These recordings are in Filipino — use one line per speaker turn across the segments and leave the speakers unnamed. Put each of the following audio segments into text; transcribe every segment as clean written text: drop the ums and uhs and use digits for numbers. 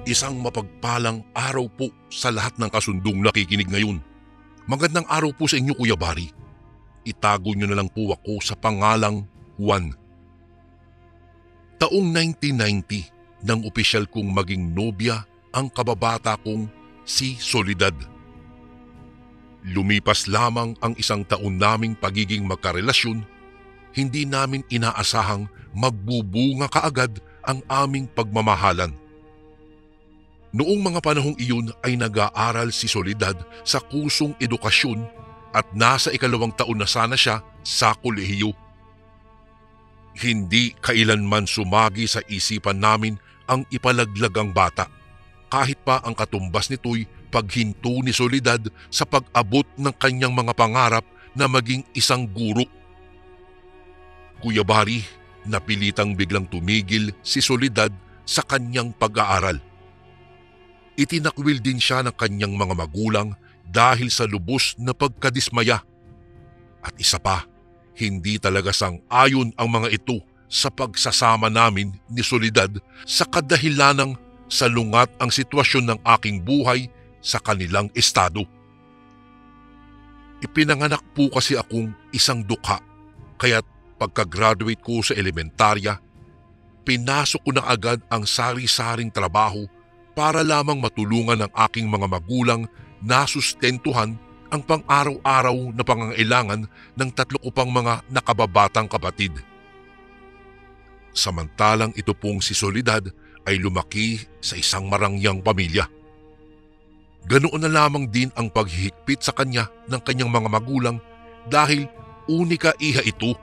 Isang mapagpalang araw po sa lahat ng kasundong nakikinig ngayon. Magandang araw po sa inyo, Kuya Bari. Itago niyo na lang po ako sa pangalang Juan. Taong 1990 nang opisyal kong maging nobya ang kababata kong si Soledad. Lumipas lamang ang isang taon naming pagiging magkarelasyon, hindi namin inaasahang magbubunga kaagad ang aming pagmamahalan. Noong mga panahong iyon ay nag-aaral si Soledad sa kursong edukasyon at nasa 2nd taon na sana siya sa kolehiyo. Hindi kailanman sumagi sa isipan namin ang ipalaglag ang bata, kahit pa ang katumbas nito'y paghinto ni Soledad sa pag-abot ng kanyang mga pangarap na maging isang guro. Kuya Bari, napilitang biglang tumigil si Soledad sa kanyang pag-aaral. Itinakwil din siya ng kanyang mga magulang dahil sa lubos na pagkadismaya. At isa pa, hindi talaga sang-ayon ang mga ito sa pagsasama namin ni Soledad sa kadahilanang salungat ang sitwasyon ng aking buhay sa kanilang estado. Ipinanganak po kasi akong isang dukha, kaya't pagka-graduate ko sa elementarya, pinasok ko na agad ang sari-saring trabaho para lamang matulungan ang aking mga magulang na sustentuhan ang pang-araw-araw na pangangailangan ng 3 ko pang mga nakababatang kapatid. Samantalang ito pong si Soledad ay lumaki sa isang marangyang pamilya. Ganoon na lamang din ang paghihigpit sa kanya ng kanyang mga magulang dahil unika iha ito.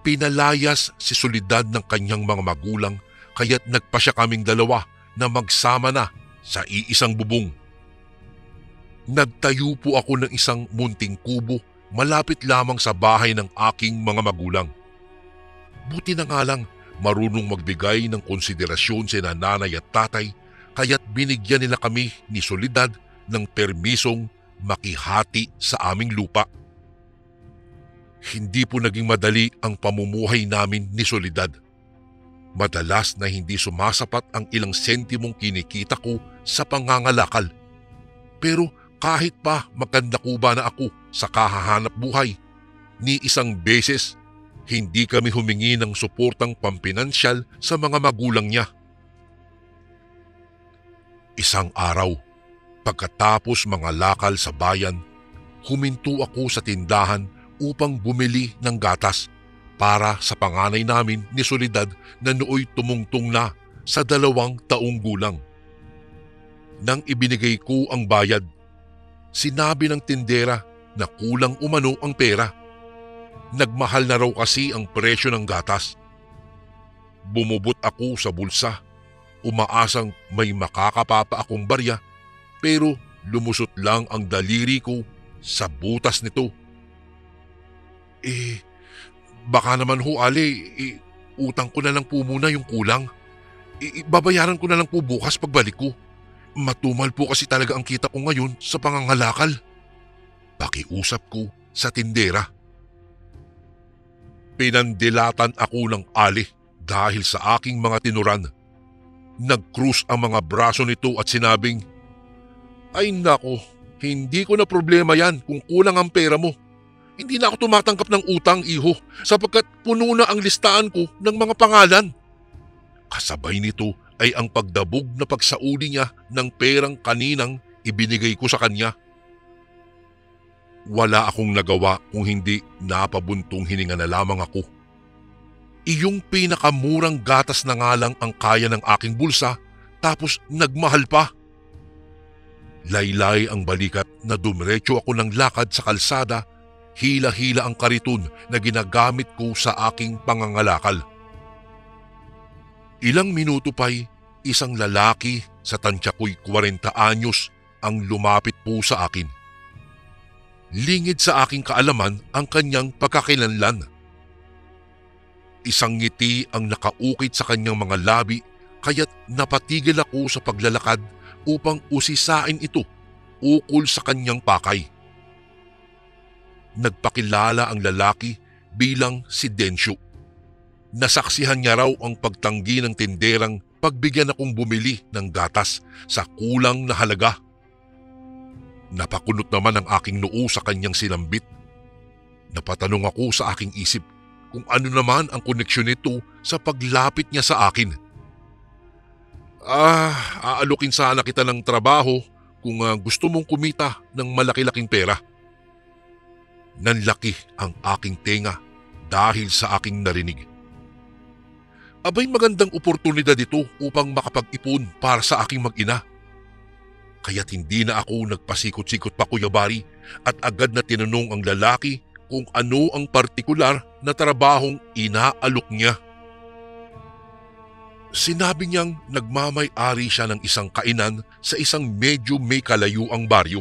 Pinalayas si Soledad ng kanyang mga magulang kaya't nagpasya kaming dalawa na magsama na sa iisang bubong. Nagtayo po ako ng isang munting kubo malapit lamang sa bahay ng aking mga magulang. Buti na nga lang marunong magbigay ng konsiderasyon si nanay at tatay kaya't binigyan nila kami ni Soledad ng permisong makihati sa aming lupa. Hindi po naging madali ang pamumuhay namin ni Soledad. Madalas na hindi sumasapat ang ilang sentimong kinikita ko sa pangangalakal. Pero kahit pa magkandakuba na ako sa kahahanap buhay, ni isang beses hindi kami humingi ng suportang pampinansyal sa mga magulang niya. Isang araw, pagkatapos mga lakal sa bayan, huminto ako sa tindahan upang bumili ng gatas para sa panganay namin ni Soledad na nooy tumungtong na sa 2 taong gulang. Nang ibinigay ko ang bayad, sinabi ng tindera na kulang umano ang pera. Nagmahal na raw kasi ang presyo ng gatas. Bumubot ako sa bulsa, umaasang may makakapapa akong barya, pero lumusot lang ang daliri ko sa butas nito. Baka naman ho, Ali, utang ko na lang po muna yung kulang. Babayaran ko na lang po bukas pagbalik ko. Matumal po kasi talaga ang kita ko ngayon sa pangangalakal. Pakiusap ko sa tindera. Pinandilatan ako ng Ali dahil sa aking mga tinuran. Nag-cruise ang mga braso nito at sinabing, "Ay nako, hindi ko na problema yan kung kulang ang pera mo. Hindi na ako tumatanggap ng utang, iho, sapagkat puno na ang listahan ko ng mga pangalan." Kasabay nito ay ang pagdabog na pagsauli niya ng perang kaninang ibinigay ko sa kanya. Wala akong nagawa kung hindi napabuntong hininga na lamang ako. Iyong pinakamurang gatas na nga lang ang kaya ng aking bulsa, tapos nagmahal pa. Laylay ang balikat na dumiretso ako ng lakad sa kalsada. Hila-hila ang kariton na ginagamit ko sa aking pangangalakal. Ilang minuto pa'y isang lalaki sa tansya ko'y 40 anyos ang lumapit po sa akin. Lingid sa aking kaalaman ang kanyang pagkakilanlan. Isang ngiti ang nakaukit sa kanyang mga labi kaya't napatigil ako sa paglalakad upang usisain ito ukol sa kanyang pakay. Nagpakilala ang lalaki bilang si Densyo. Nasaksihan niya raw ang pagtanggi ng tinderang pagbigyan akong bumili ng gatas sa kulang na halaga. Napakunot naman ang aking noo sa kanyang sinambit. Napatanong ako sa aking isip kung ano naman ang koneksyon nito sa paglapit niya sa akin. Aalukin sana kita ng trabaho kung gusto mong kumita ng malaki-laking pera. Nanlaki ang aking tenga dahil sa aking narinig. Abay, magandang oportunidad ito upang makapag-ipon para sa aking mag-ina. Kaya't hindi na ako nagpasikot-sikot pa, Kuya Bari, at agad na tinanong ang lalaki kung ano ang partikular na trabahong inaalok niya. Sinabi niyang nagmamay-ari siya ng isang kainan sa isang medyo may kalayuang baryo.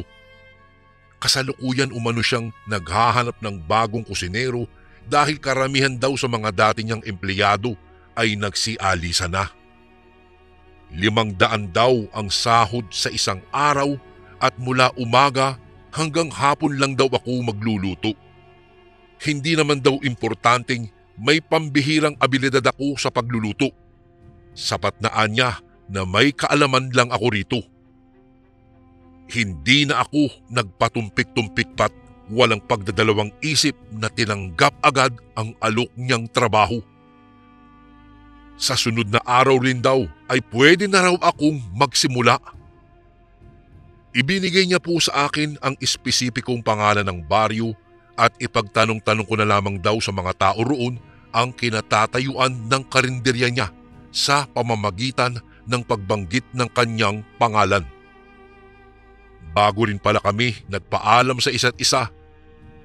Kasalukuyan umano siyang naghahanap ng bagong kusinero dahil karamihan daw sa mga dati niyang empleyado ay nagsialisa na. 500 daw ang sahod sa isang araw at mula umaga hanggang hapon lang daw ako magluluto. Hindi naman daw importanteng may pambihirang abilidad ako sa pagluluto. Sapat na anya na may kaalaman lang ako rito. Hindi na ako nagpatumpik-tumpik pat walang pagdadalawang isip na tinanggap agad ang alok niyang trabaho. Sa sunod na araw rin daw ay pwede na raw akong magsimula. Ibinigay niya po sa akin ang espesipikong pangalan ng baryo at ipagtanong-tanong ko na lamang daw sa mga tao roon ang kinatatayuan ng karinderya niya sa pamamagitan ng pagbanggit ng kanyang pangalan. Bago rin pala kami nagpaalam sa isa't isa,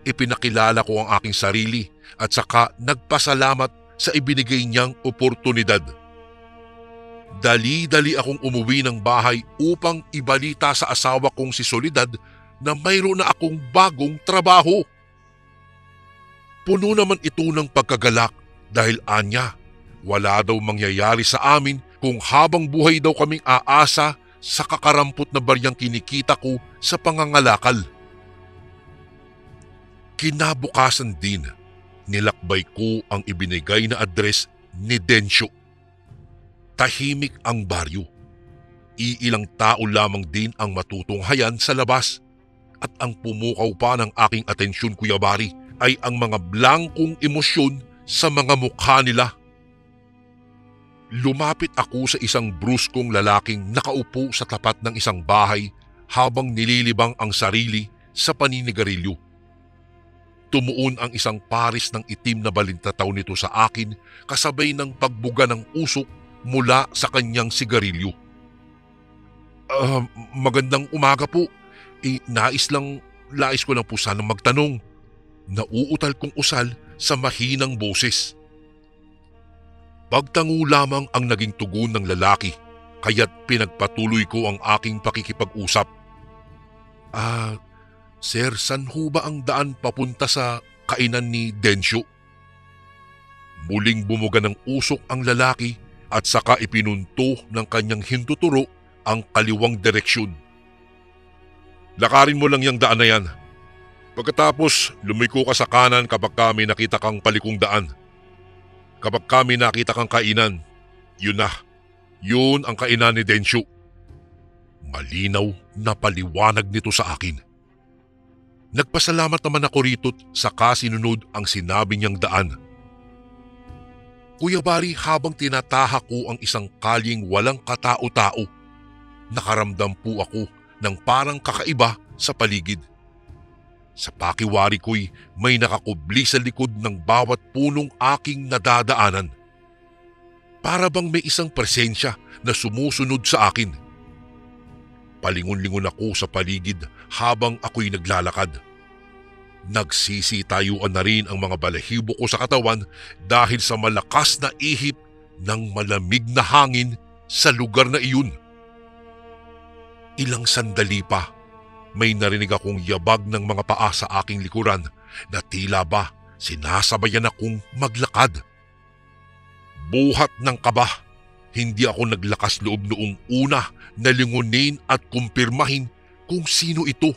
ipinakilala ko ang aking sarili at saka nagpasalamat sa ibinigay niyang oportunidad. Dali-dali akong umuwi ng bahay upang ibalita sa asawa kong si Soledad na mayroon na akong bagong trabaho. Puno naman ito ng pagkagalak dahil anya, wala daw mangyayari sa amin kung habang buhay daw kaming aasa sa kakarampot na baryang kinikita ko sa pangangalakal. Kinabukasan din, nilakbay ko ang ibinigay na address ni Densyo. Tahimik ang baryo. Iilang tao lamang din ang matutunghayan sa labas at ang pumukaw pa ng aking atensyon, Kuya Bari, ay ang mga blankong emosyon sa mga mukha nila. Lumapit ako sa isang bruskong lalaking nakaupo sa tapat ng isang bahay habang nililibang ang sarili sa paninigarilyo. Tumuon ang isang paris ng itim na balintataw nito sa akin kasabay ng pagbuga ng usok mula sa kanyang sigarilyo. Magandang umaga po. Nais ko lang po sanang magtanong. Nauutal kong usal sa mahinang boses. Pagtango lamang ang naging tugon ng lalaki, kaya't pinagpatuloy ko ang aking pakikipag-usap. Sir, san ho ba ang daan papunta sa kainan ni Densyo? Muling bumuga ng usok ang lalaki at saka ipinunto ng kanyang hintuturo ang kaliwang direksyon. Lakarin mo lang yung daan na yan. Pagkatapos, lumiko ka sa kanan kapag kami nakita kang palikong daan. Kapag kami nakita kang kainan, yun na. Yun ang kainan ni Densyo. Malinaw na paliwanag nito sa akin. Nagpasalamat naman ako rito't saka sinunod ang sinabi niyang daan. Kuya Bari, habang tinatahak ko ang isang kalyeng walang katao-tao, nakaramdam po ako ng parang kakaiba sa paligid. Sa pakiwari ko'y may nakakubli sa likod ng bawat punong aking nadadaanan. Para bang may isang presensya na sumusunod sa akin. Palingon-lingon ako sa paligid habang ako'y naglalakad. Nagsisitayuan na rin ang mga balahibo ko sa katawan dahil sa malakas na ihip ng malamig na hangin sa lugar na iyon. Ilang sandali pa, may narinig akong yabag ng mga paa sa aking likuran na tila ba sinasabayan akong maglakad. Buhat ng kaba, hindi ako naglakas loob noong una na lingunin at kumpirmahin kung sino ito.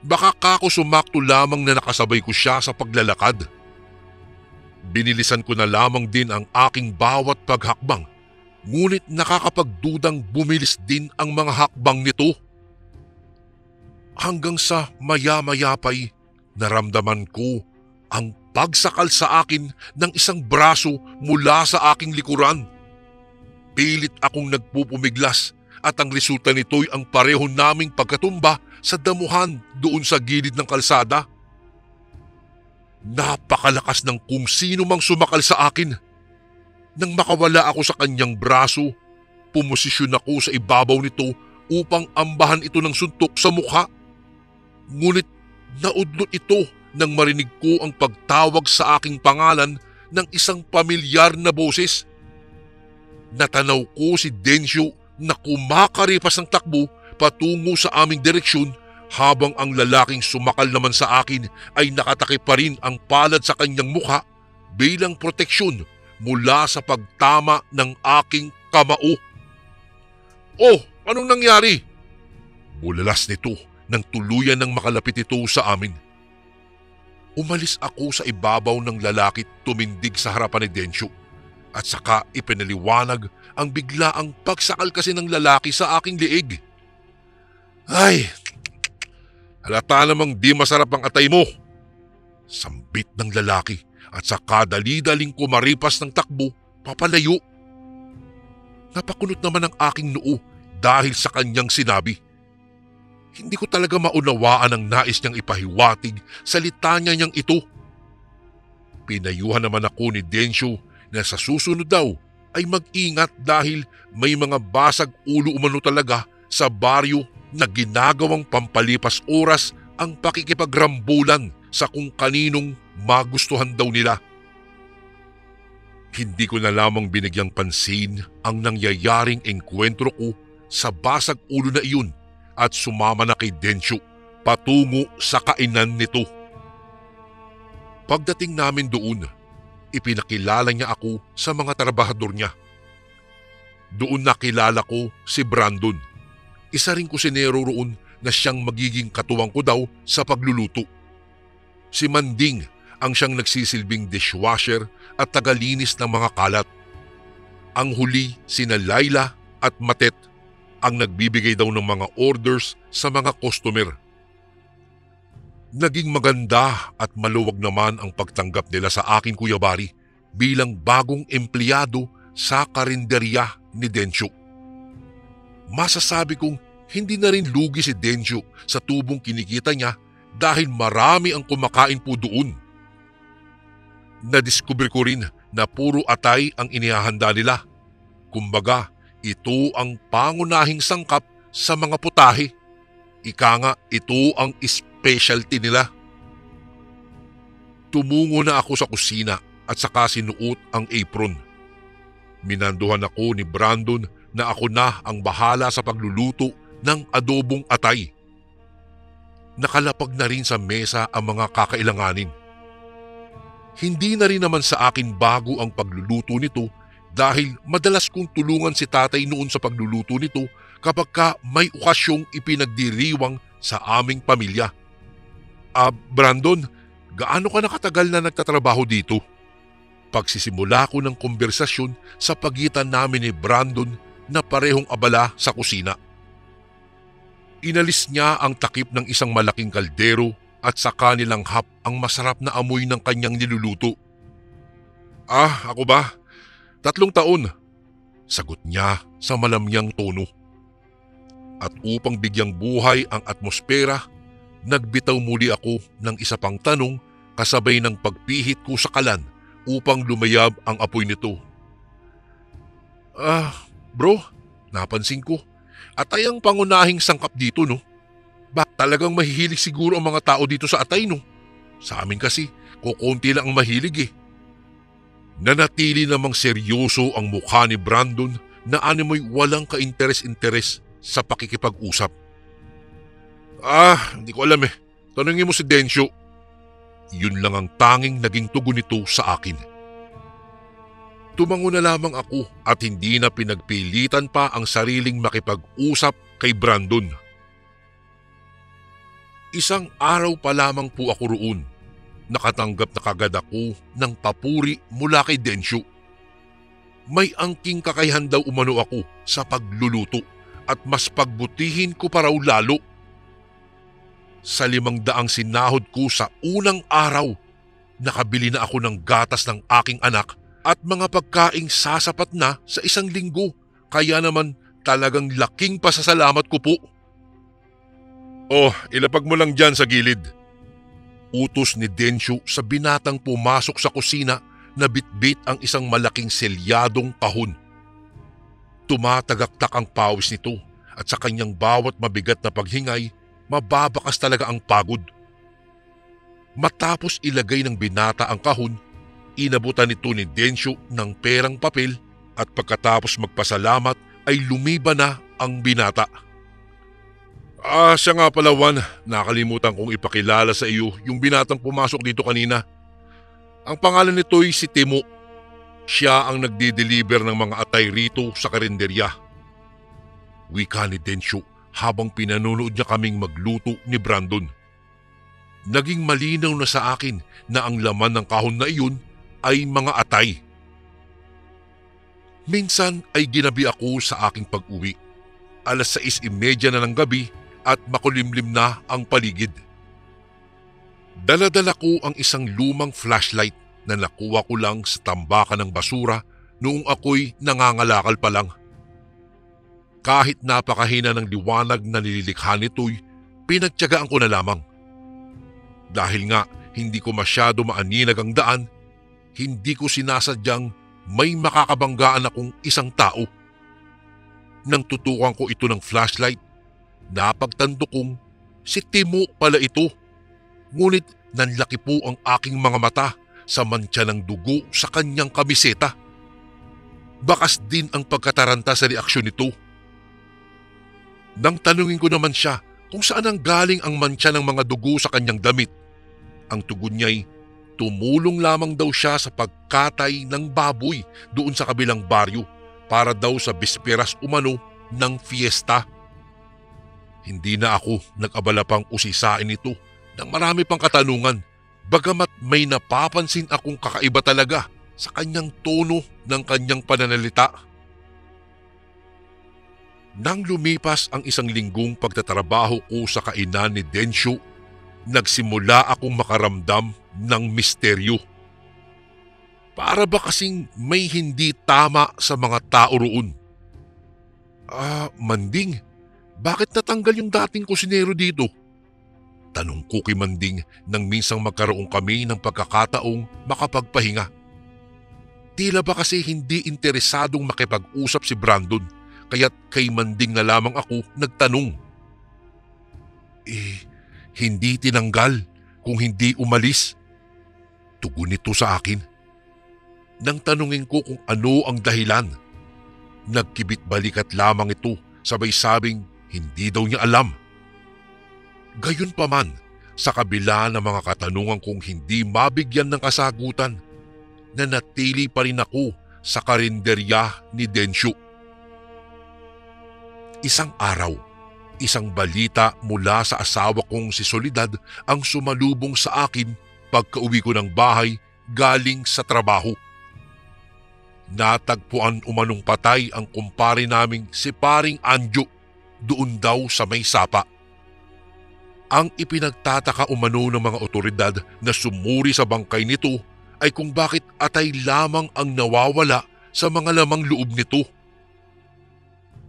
Baka kako sumakto lamang na nakasabay ko siya sa paglalakad. Binilisan ko na lamang din ang aking bawat paghakbang Ngunit nakakapagdudang bumilis din ang mga hakbang nito. Hanggang sa maya-maya pa'y naramdaman ko ang pagsakal sa akin ng isang braso mula sa aking likuran. Pilit akong nagpupumiglas at ang resulta nito'y ang pareho naming pagkatumba sa damuhan doon sa gilid ng kalsada. Napakalakas ng kung sino mang sumakal sa akin. Nang makawala ako sa kanyang braso, pumosisyon ako sa ibabaw nito upang ambahan ito ng suntok sa mukha. Ngunit naudlot ito nang marinig ko ang pagtawag sa aking pangalan ng isang pamilyar na boses. Natanaw ko si Densyo na kumakaripas ng takbo patungo sa aming direksyon habang ang lalaking sumakal naman sa akin ay nakatakip pa rin ang palad sa kanyang mukha bilang proteksyon mula sa pagtama ng aking kamao. "Oh, anong nangyari?" Bulalas nito nang tuluyan ng makalapit ito sa amin. Umalis ako sa ibabaw ng lalaki tumindig sa harapan ni Densyo at saka ipinaliwanag ang biglaang pagsakal kasi ng lalaki sa aking liig. "Ay, halata namang di masarap ang atay mo," sambit ng lalaki at saka dali-daling kumaripas ng takbo papalayo. Napakunot naman ang aking noo dahil sa kanyang sinabi. Hindi ko talaga maunawaan ang nais niyang ipahiwatig sa litanya niyang ito. Pinayuhan naman ako ni Densyo na sa susunod daw ay mag-ingat dahil may mga basag ulo umano talaga sa baryo na ginagawang pampalipas oras ang pakikipagrambulan sa kung kaninong magustuhan daw nila. Hindi ko na lamang binigyang pansin ang nangyayaring engkwentro ko sa basag ulo na iyon at sumama na kay Densyo patungo sa kainan nito. Pagdating namin doon, ipinakilala niya ako sa mga trabahador niya. Doon nakilala ko si Brandon, isa ring kusinero roon na siyang magiging katuwang ko daw sa pagluluto. Si Manding ang siyang nagsisilbing dishwasher at tagalinis ng mga kalat. Ang huli sina Laila at Matet ang nagbibigay daw ng mga orders sa mga customer. Naging maganda at maluwag naman ang pagtanggap nila sa akin, Kuya Bari, bilang bagong empleyado sa karinderya ni Densyo. Masasabi kong hindi na rin lugi si Densyo sa tubong kinikita niya dahil marami ang kumakain po doon. Nadiskubre ko rin na puro atay ang inihahanda nila. Kumbaga, ito ang pangunahing sangkap sa mga putahe. Ika nga, ito ang specialty nila. Tumungo na ako sa kusina at saka sinuot ang apron. Minanduhan ako ni Brandon na ako na ang bahala sa pagluluto ng adobong atay. Nakalapag na rin sa mesa ang mga kakailanganin. Hindi na rin naman sa akin bago ang pagluluto nito dahil madalas kong tulungan si tatay noon sa pagluluto nito kapag may okasyong ipinagdiriwang sa aming pamilya. Brandon, gaano ka nakatagal na nagtatrabaho dito?" Pagsisimula ko ng konversasyon sa pagitan namin ni Brandon na parehong abala sa kusina. Inalis niya ang takip ng isang malaking kaldero at saka nilanghap ang masarap na amoy ng kanyang niluluto. Ako ba? 3 taon, sagot niya sa malamyang tono. At upang bigyang buhay ang atmosfera, nagbitaw muli ako ng isa pang tanong kasabay ng pagpihit ko sa kalan upang lumayab ang apoy nito. Bro, napansin ko, atay ang pangunahing sangkap dito, no? Talagang mahihilig siguro ang mga tao dito sa atay, no? Sa amin kasi, kukunti lang ang mahilig eh. Nanatili namang seryoso ang mukha ni Brandon na animoy walang ka-interes-interes sa pakikipag-usap. Hindi ko alam eh. Tanungin mo si Densyo. Yun lang ang tanging naging tugon nito sa akin. Tumango na lamang ako at hindi na pinagpilitan pa ang sariling makipag-usap kay Brandon. Isang araw pa lamang po ako roon. Nakatanggap na kagad ako ng papuri mula kay Densyo. May angking kakayahan daw umano ako sa pagluluto at mas pagbutihin ko pa raw lalo. Sa 500 sinahod ko sa unang araw, nakabili na ako ng gatas ng aking anak at mga pagkaing sasapat na sa 1 linggo. Kaya naman talagang laking pasasalamat ko po. Oh, ilapag mo lang dyan sa gilid. Utos ni Densyo sa binatang pumasok sa kusina na bitbit ang isang malaking selyadong kahon. Tumatagaktak ang pawis nito at sa kanyang bawat mabigat na paghingay, mababakas talaga ang pagod. Matapos ilagay ng binata ang kahon, inabutan nito ni Densyo ng perang papel at pagkatapos magpasalamat ay lumiba na ang binata. Siya nga pala, Juan, nakalimutan kong ipakilala sa iyo yung binatang pumasok dito kanina. Ang pangalan nito'y si Timo. Siya ang nagdi-deliver ng mga atay rito sa karinderya. Wika ni Densyo habang pinanonood niya kaming magluto ni Brandon. Naging malinaw na sa akin na ang laman ng kahon na iyon ay mga atay. Minsan ay ginabi ako sa aking pag-uwi. 6:30 na ng gabi at makulimlim na ang paligid. Dala-dala ko ang isang lumang flashlight na nakuha ko lang sa tambakan ng basura noong ako'y nangangalakal pa lang. Kahit napakahina ng liwanag na nililikha nito'y pinagtiyagaan ko na lamang. Dahil nga hindi ko masyado maaninag ang daan, hindi ko sinasadyang may makakabanggaan akong isang tao. Nang tutukan ko ito ng flashlight, napagtanto kong si Timo pala ito. Ngunit nanlaki po ang aking mga mata sa mantsa ng dugo sa kanyang kamiseta. Bakas din ang pagkataranta sa reaksyon nito. Nang tanungin ko naman siya kung saan ang galing ang mantsa ng mga dugo sa kanyang damit, ang tugon niya'y tumulong lamang daw siya sa pagkatay ng baboy doon sa kabilang baryo para daw sa bisperas umano ng fiesta. Hindi na ako nag-abala pang usisain ito ng marami pang katanungan, bagamat may napapansin akong kakaiba talaga sa kanyang tono ng kanyang pananalita. Nang lumipas ang 1 linggong pagtatrabaho ko sa kainan ni Densyo, nagsimula akong makaramdam ng misteryo. Para ba kasing may hindi tama sa mga tao roon? Manding, bakit natanggal yung dating kusinero dito? Tanong ko kay Manding nang minsang magkaroon kami ng pagkakataong makapagpahinga. Tila ba kasi hindi interesadong makipag-usap si Brandon, kaya't kay Manding na lamang ako nagtanong. Hindi tinanggal kung hindi umalis. Tugon nito sa akin. Nang tanungin ko kung ano ang dahilan, nagkibit balikat lamang ito, sabay sabing hindi daw niya alam. Gayunpaman, sa kabila ng mga katanungan kong hindi mabigyan ng kasagutan, nanatili pa rin ako sa karinderya ni Densyo. Isang araw, isang balita mula sa asawa kong si Soledad ang sumalubong sa akin pagkauwi ko ng bahay galing sa trabaho. Natagpuan umanong patay ang kumpare naming si Paring Anjo doon daw sa may sapa. Ang ipinagtataka umano ng mga otoridad na sumuri sa bangkay nito ay kung bakit atay lamang ang nawawala sa mga lamang loob nito.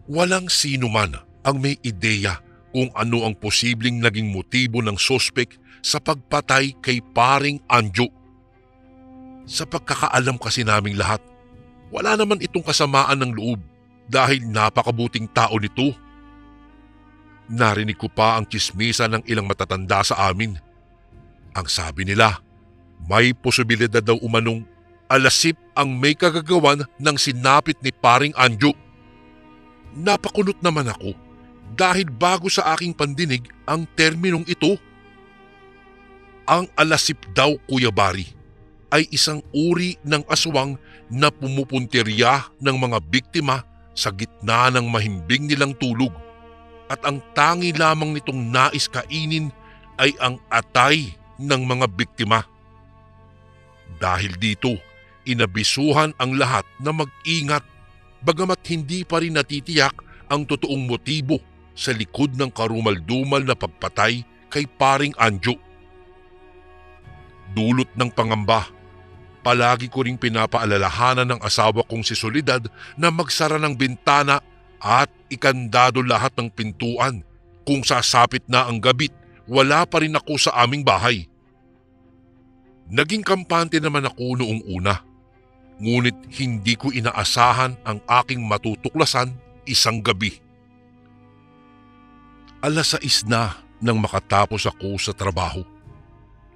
Walang sino man ang may ideya kung ano ang posibleng naging motibo ng sospek sa pagpatay kay Paring Anjo. Sa pagkakaalam kasi naming lahat, wala naman itong kasamaan ng loob dahil napakabuting tao nito. Narinig ko pa ang tsismisa ng ilang matatanda sa amin. Ang sabi nila, may posibilidad daw umanong alasip ang may kagagawan ng sinapit ni Paring Anjo. Napakulot naman ako dahil bago sa aking pandinig ang terminong ito. Ang alasip daw, Kuya Bari, ay isang uri ng aswang na pumupuntirya ng mga biktima sa gitna ng mahimbing nilang tulog, at ang tangi lamang nitong nais kainin ay ang atay ng mga biktima. Dahil dito, Inabisuhan ang lahat na mag-ingat bagamat hindi pa rin natitiyak ang totoong motibo sa likod ng karumal-dumal na pagpatay kay paring Anjo. Dulot ng pangamba, palagi ko ring pinapaalalahanan ng asawa kong si Soledad na magsara ng bintana at ikandado lahat ng pintuan. Kung sasapit na ang gabit, wala pa rin ako sa aming bahay. Naging kampante naman ako noong una. Ngunit hindi ko inaasahan ang aking matutuklasan isang gabi. 6:00 na nang makatapos ako sa trabaho.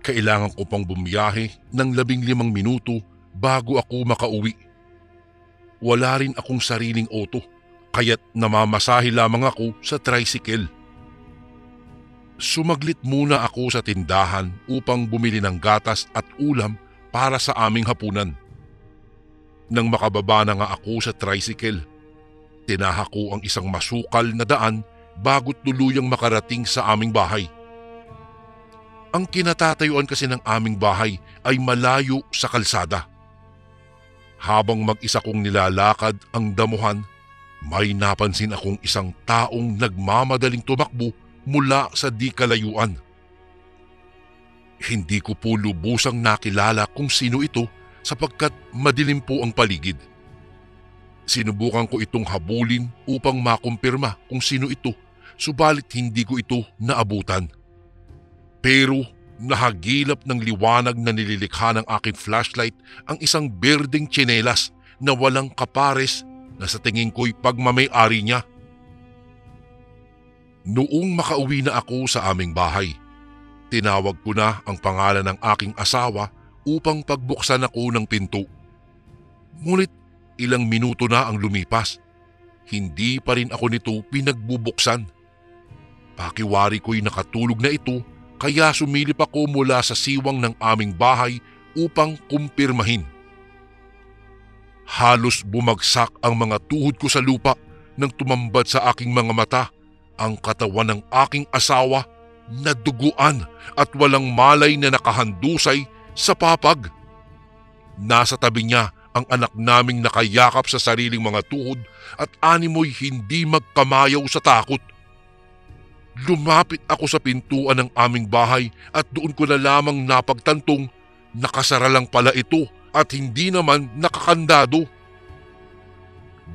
Kailangan ko pang bumiyahe ng 15 minuto bago ako makauwi. Wala rin akong sariling auto, kaya't namamasahe lamang ako sa tricycle. Sumaglit muna ako sa tindahan upang bumili ng gatas at ulam para sa aming hapunan. Nang makababa na nga ako sa tricycle, tinahak ko ang isang masukal na daan bago tuluyang makarating sa aming bahay. Ang kinatatayuan kasi ng aming bahay ay malayo sa kalsada. Habang mag-isa kong nilalakad ang damuhan, may napansin akong isang taong nagmamadaling tumakbo mula sa di kalayuan. Hindi ko po lubusang nakilala kung sino ito sapagkat madilim po ang paligid. Sinubukan ko itong habulin upang makumpirma kung sino ito, subalit hindi ko ito naabutan. Pero nahagilap ng liwanag na nililikha ng aking flashlight ang isang berdeng tsinelas na walang kapares na sa tingin ko'y pagmamay-ari niya. Noong makauwi na ako sa aming bahay, tinawag ko na ang pangalan ng aking asawa upang pagbuksan ako ng pinto. Ngunit ilang minuto na ang lumipas, hindi pa rin ako nito pinagbubuksan. Pakiwari ko'y nakatulog na ito kaya sumilip ako mula sa siwang ng aming bahay upang kumpirmahin. Halos bumagsak ang mga tuhod ko sa lupa nang tumambad sa aking mga mata ang katawan ng aking asawa na duguan at walang malay na nakahandusay sa papag. Nasa tabi niya ang anak naming nakayakap sa sariling mga tuhod at animoy hindi magkamayaw sa takot. Lumapit ako sa pintuan ng aming bahay at doon ko na lamang napagtantong nakasara lang pala ito at hindi naman nakakandado.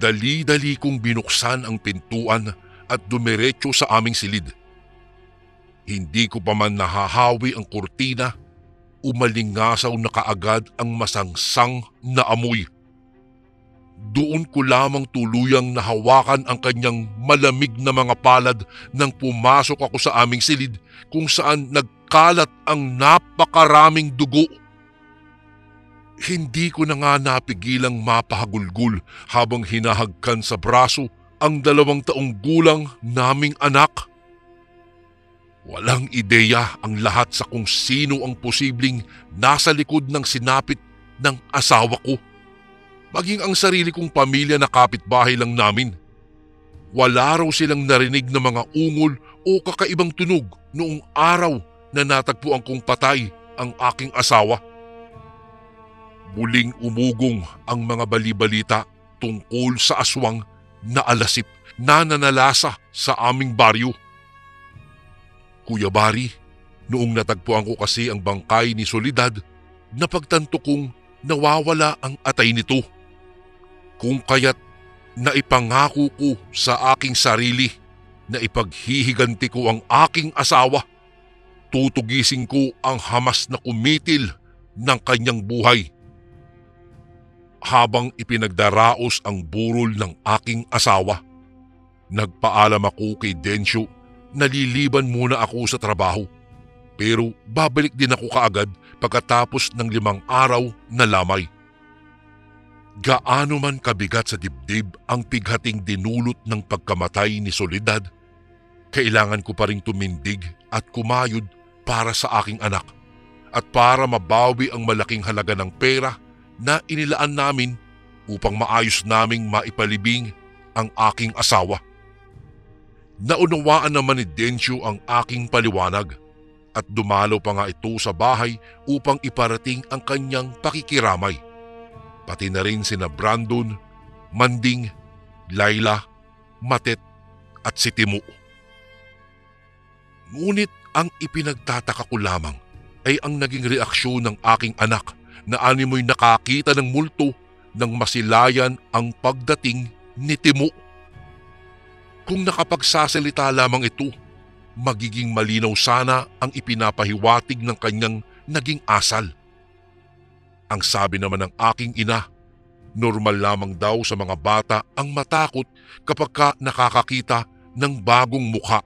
Dali-dali kong binuksan ang pintuan at dumiretso sa aming silid. Hindi ko pa man nahahawi ang kurtina, umalingasaw na kaagad ang masangsang na amoy. Doon ko lamang tuluyang nahawakan ang kanyang malamig na mga palad nang pumasok ako sa aming silid kung saan nagkalat ang napakaraming dugo. Hindi ko na nga napigilang mapahagulgul habang hinahagkan sa braso ang 2 taong gulang naming anak. Walang ideya ang lahat sa kung sino ang posibleng nasa likod ng sinapit ng asawa ko. Maging ang sarili kong pamilya na kapitbahay lang namin. Wala raw silang narinig na mga ungol o kakaibang tunog noong araw na natagpuan kong patay ang aking asawa. Muling umugong ang mga balibalita tungkol sa aswang na alasip na nanalasa sa aming baryo. Kuya Bari, noong natagpuan ko kasi ang bangkay ni Soledad, napagtanto kong nawawala ang atay nito. Kung kaya't naipangako ko sa aking sarili na ipaghihiganti ko ang aking asawa, tutugisin ko ang hamas na kumitil ng kanyang buhay. Habang ipinagdaraos ang burol ng aking asawa, nagpaalam ako kay Densyo na liliban muna ako sa trabaho, pero babalik din ako kaagad pagkatapos ng 5 araw na lamay. Gaano man kabigat sa dibdib ang pighating dinulot ng pagkamatay ni Soledad, kailangan ko pa ring tumindig at kumayod para sa aking anak at para mabawi ang malaking halaga ng pera na inilaan namin upang maayos naming maipalibing ang aking asawa. Naunawaan naman ni Densyo ang aking paliwanag at dumalaw pa nga ito sa bahay upang iparating ang kanyang pakikiramay. pati na rin sina Brandon, Manding, Laila, Matet at si Timo. Ngunit ang ipinagtataka ko lamang ay ang naging reaksyon ng aking anak na animoy nakakita ng multo nang masilayan ang pagdating ni Timo. Kung nakapagsasalita lamang ito, magiging malinaw sana ang ipinapahiwatig ng kanyang naging asal. Ang sabi naman ng aking ina, normal lamang daw sa mga bata ang matakot kapag nakakakita ng bagong mukha.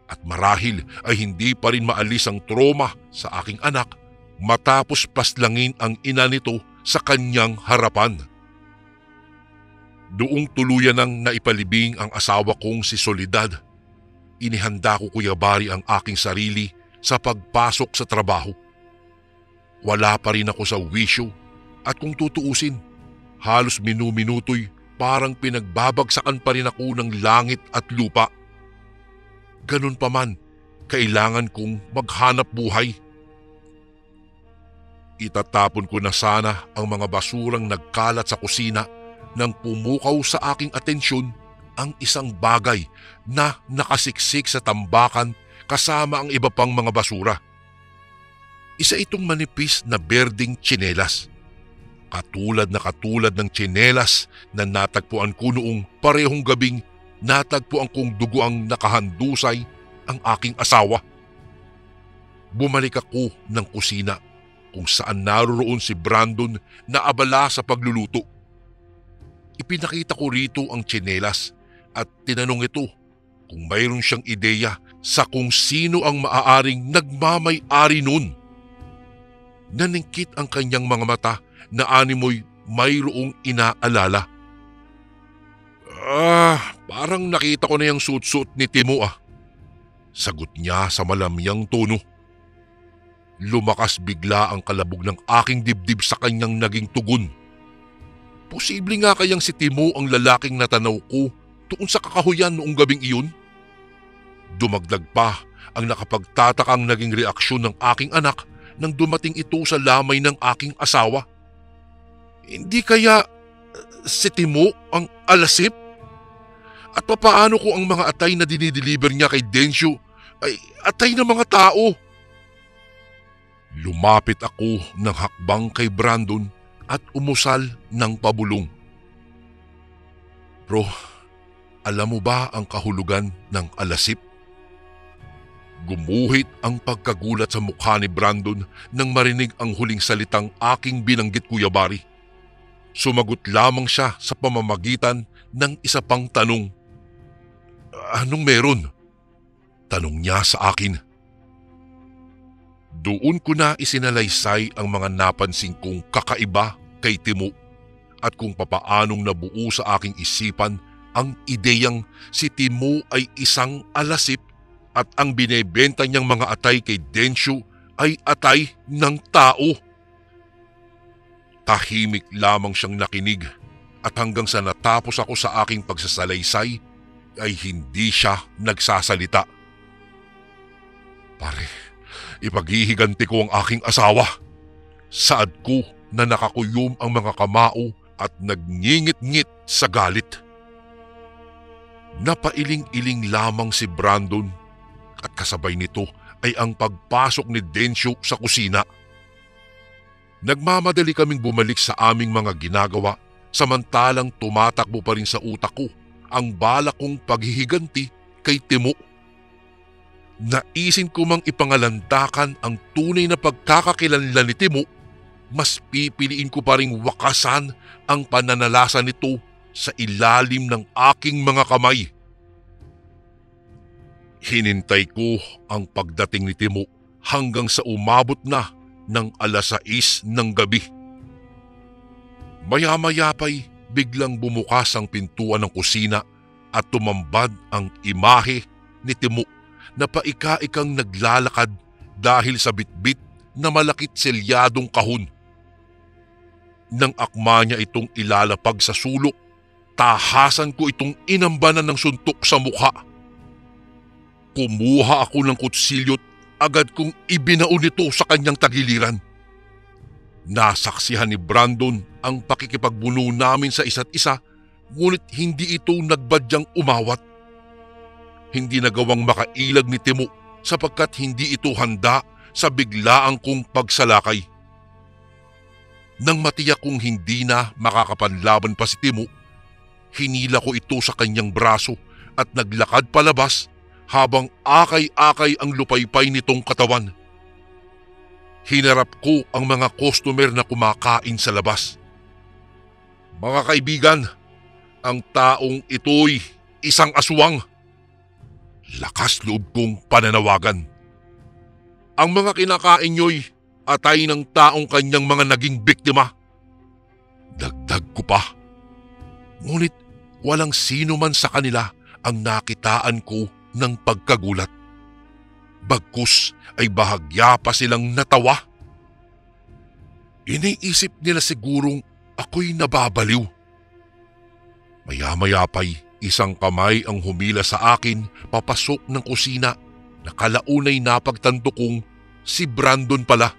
At marahil ay hindi pa rin maalis ang trauma sa aking anak matapos paslangin ang ina nito sa kanyang harapan. Doong tuluyan nang naipalibing ang asawa kong si Soledad, inihanda ko, Kuya Bari, ang aking sarili sa pagpasok sa trabaho. Wala pa rin ako sa wisyo at kung tutuusin, halos minu-minuto'y parang pinagbabagsakan pa rin ako ng langit at lupa. Ganun pa man, kailangan kong maghanap buhay. Itatapon ko na sana ang mga basurang nagkalat sa kusina nang pumukaw sa aking atensyon ang isang bagay na nakasiksik sa tambakan kasama ang iba pang mga basura. Isa itong manipis na berdeng tsinelas. Katulad ng tsinelas na natagpuan ko noong parehong gabing natagpuan kong duguang nakahandusay ang aking asawa. Bumalik ako ng kusina kung saan naroon si Brandon na abala sa pagluluto. Ipinakita ko rito ang tsinelas at tinanong ito kung mayroon siyang ideya sa kung sino ang maaaring nagmamay-ari nun. Naningkit ang kanyang mga mata na animoy mayroong inaalala. Parang nakita ko na yung suit-suit ni Timo Sagot niya sa malamyang tono. Lumakas bigla ang kalabog ng aking dibdib sa kanyang naging tugon. Posible nga kayang si Timo ang lalaking natanaw ko doon sa kakahuyan noong gabing iyon? Dumagdag pa ang nakapagtatakang naging reaksyon ng aking anak nang dumating ito sa lamay ng aking asawa. Hindi kaya si Timo ang alasip? At papaano kung ang mga atay na dinideliver niya kay Densyo ay atay ng mga tao? Lumapit ako ng hakbang kay Brandon at umusal ng pabulong. Bro, alam mo ba ang kahulugan ng alasip? Gumuhit ang pagkagulat sa mukha ni Brandon nang marinig ang huling salitang aking binanggit, Kuya Bari. Sumagot lamang siya sa pamamagitan ng isa pang tanong. Anong meron? Tanong niya sa akin. Doon ko na isinalaysay ang mga napansin kong kakaiba kay Timo at kung papaanong nabuo sa aking isipan ang ideyang si Timo ay isang alasip at ang binebenta niyang mga atay kay Densyo ay atay ng tao. Tahimik lamang siyang nakinig at hanggang sa natapos ako sa aking pagsasalaysay ay hindi siya nagsasalita. Pare, ipaghihiganti ko ang aking asawa. Saad ko na nakakuyom ang mga kamao at nagngingit-ngit sa galit. Napailing-iling lamang si Brandon at kasabay nito ay ang pagpasok ni Densyo sa kusina. Nagmamadali kaming bumalik sa aming mga ginagawa samantalang tumatakbo pa rin sa utak ko ang balak kong paghihiganti kay Timo. Naisin ko mang ipangalandakan ang tunay na pagkakakilanlan ni Timo, mas pipiliin ko pa ring wakasan ang pananalasa nito sa ilalim ng aking mga kamay. Hinintay ko ang pagdating ni Timo hanggang sa umabot na ng 6:00 ng gabi. Maya-maya pa'y biglang bumukas ang pintuan ng kusina at tumambad ang imahe ni Timo na paika-ikang naglalakad dahil sa bitbit na malakit selyadong kahon. Nang akma niya itong ilalapag sa sulok, tahasan ko itong inambanan ng suntok sa mukha. Kumuha ako ng kutsilyo't agad kong ibinaon ito sa kanyang tagiliran. Nasaksihan ni Brandon ang pakikipagbuno namin sa isa't isa, ngunit hindi ito nagbadyang umawat. Hindi nagawang makailag ni Timo sapagkat hindi ito handa sa biglaang kong pagsalakay. Nang matiyak kong hindi na makakapanlaban pa si Timo, hinila ko ito sa kanyang braso at naglakad palabas habang akay-akay ang lupaypay nitong katawan. Hinarap ko ang mga customer na kumakain sa labas. "Mga kaibigan, ang taong ito'y isang aswang." Lakas loob kong pananawagan. "Ang mga kinakain niyo'y atay ng taong kanyang mga naging biktima." Dagdag ko pa. Ngunit walang sino man sa kanila ang nakitaan ko ng pagkagulat. Bagkus ay bahagya pa silang natawa. Iniisip nila sigurong ako'y nababaliw. Maya-maya pa'y isang kamay ang humila sa akin papasok ng kusina na kalaunay napagtanto kong si Brandon pala.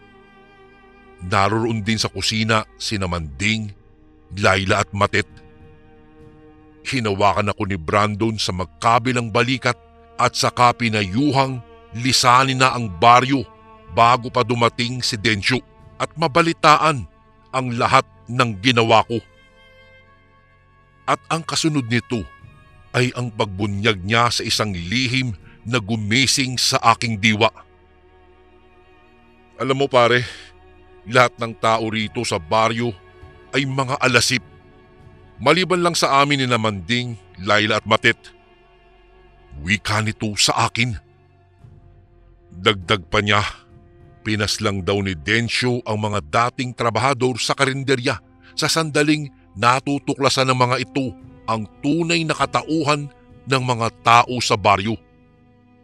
Naroon din sa kusina sina Manding, Laila at Matet. Hinawakan ako ni Brandon sa magkabilang balikat at saka pinayuhang lisanin na ang baryo bago pa dumating si Densyo at mabalitaan ang lahat ng ginawa ko. At ang kasunod nito ay ang pagbunyag niya sa isang lihim na gumising sa aking diwa. "Alam mo pare, lahat ng tao rito sa baryo ay mga alasip. Maliban lang sa amin ni Manding, Laila at Matet." Wika nito sa akin. Dagdag pa niya, pinaslang daw ni Densyo ang mga dating trabahador sa karinderya sa sandaling natutuklasan ng mga ito ang tunay na katauhan ng mga tao sa baryo.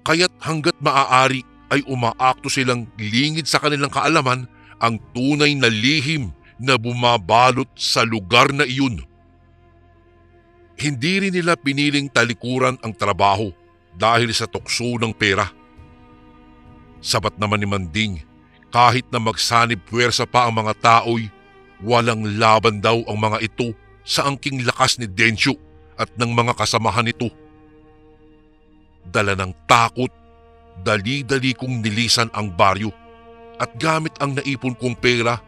Kaya't hanggat maaari ay umaakto silang lingid sa kanilang kaalaman ang tunay na lihim na bumabalot sa lugar na iyon. Hindi rin nila piniling talikuran ang trabaho dahil sa tukso ng pera. Sabat naman ni Manding, kahit na magsanib puwersa pa ang mga tao'y walang laban daw ang mga ito sa angking lakas ni Densyo at ng mga kasamahan nito. Dala ng takot, dali-dali kong nilisan ang baryo at gamit ang naipon kong pera,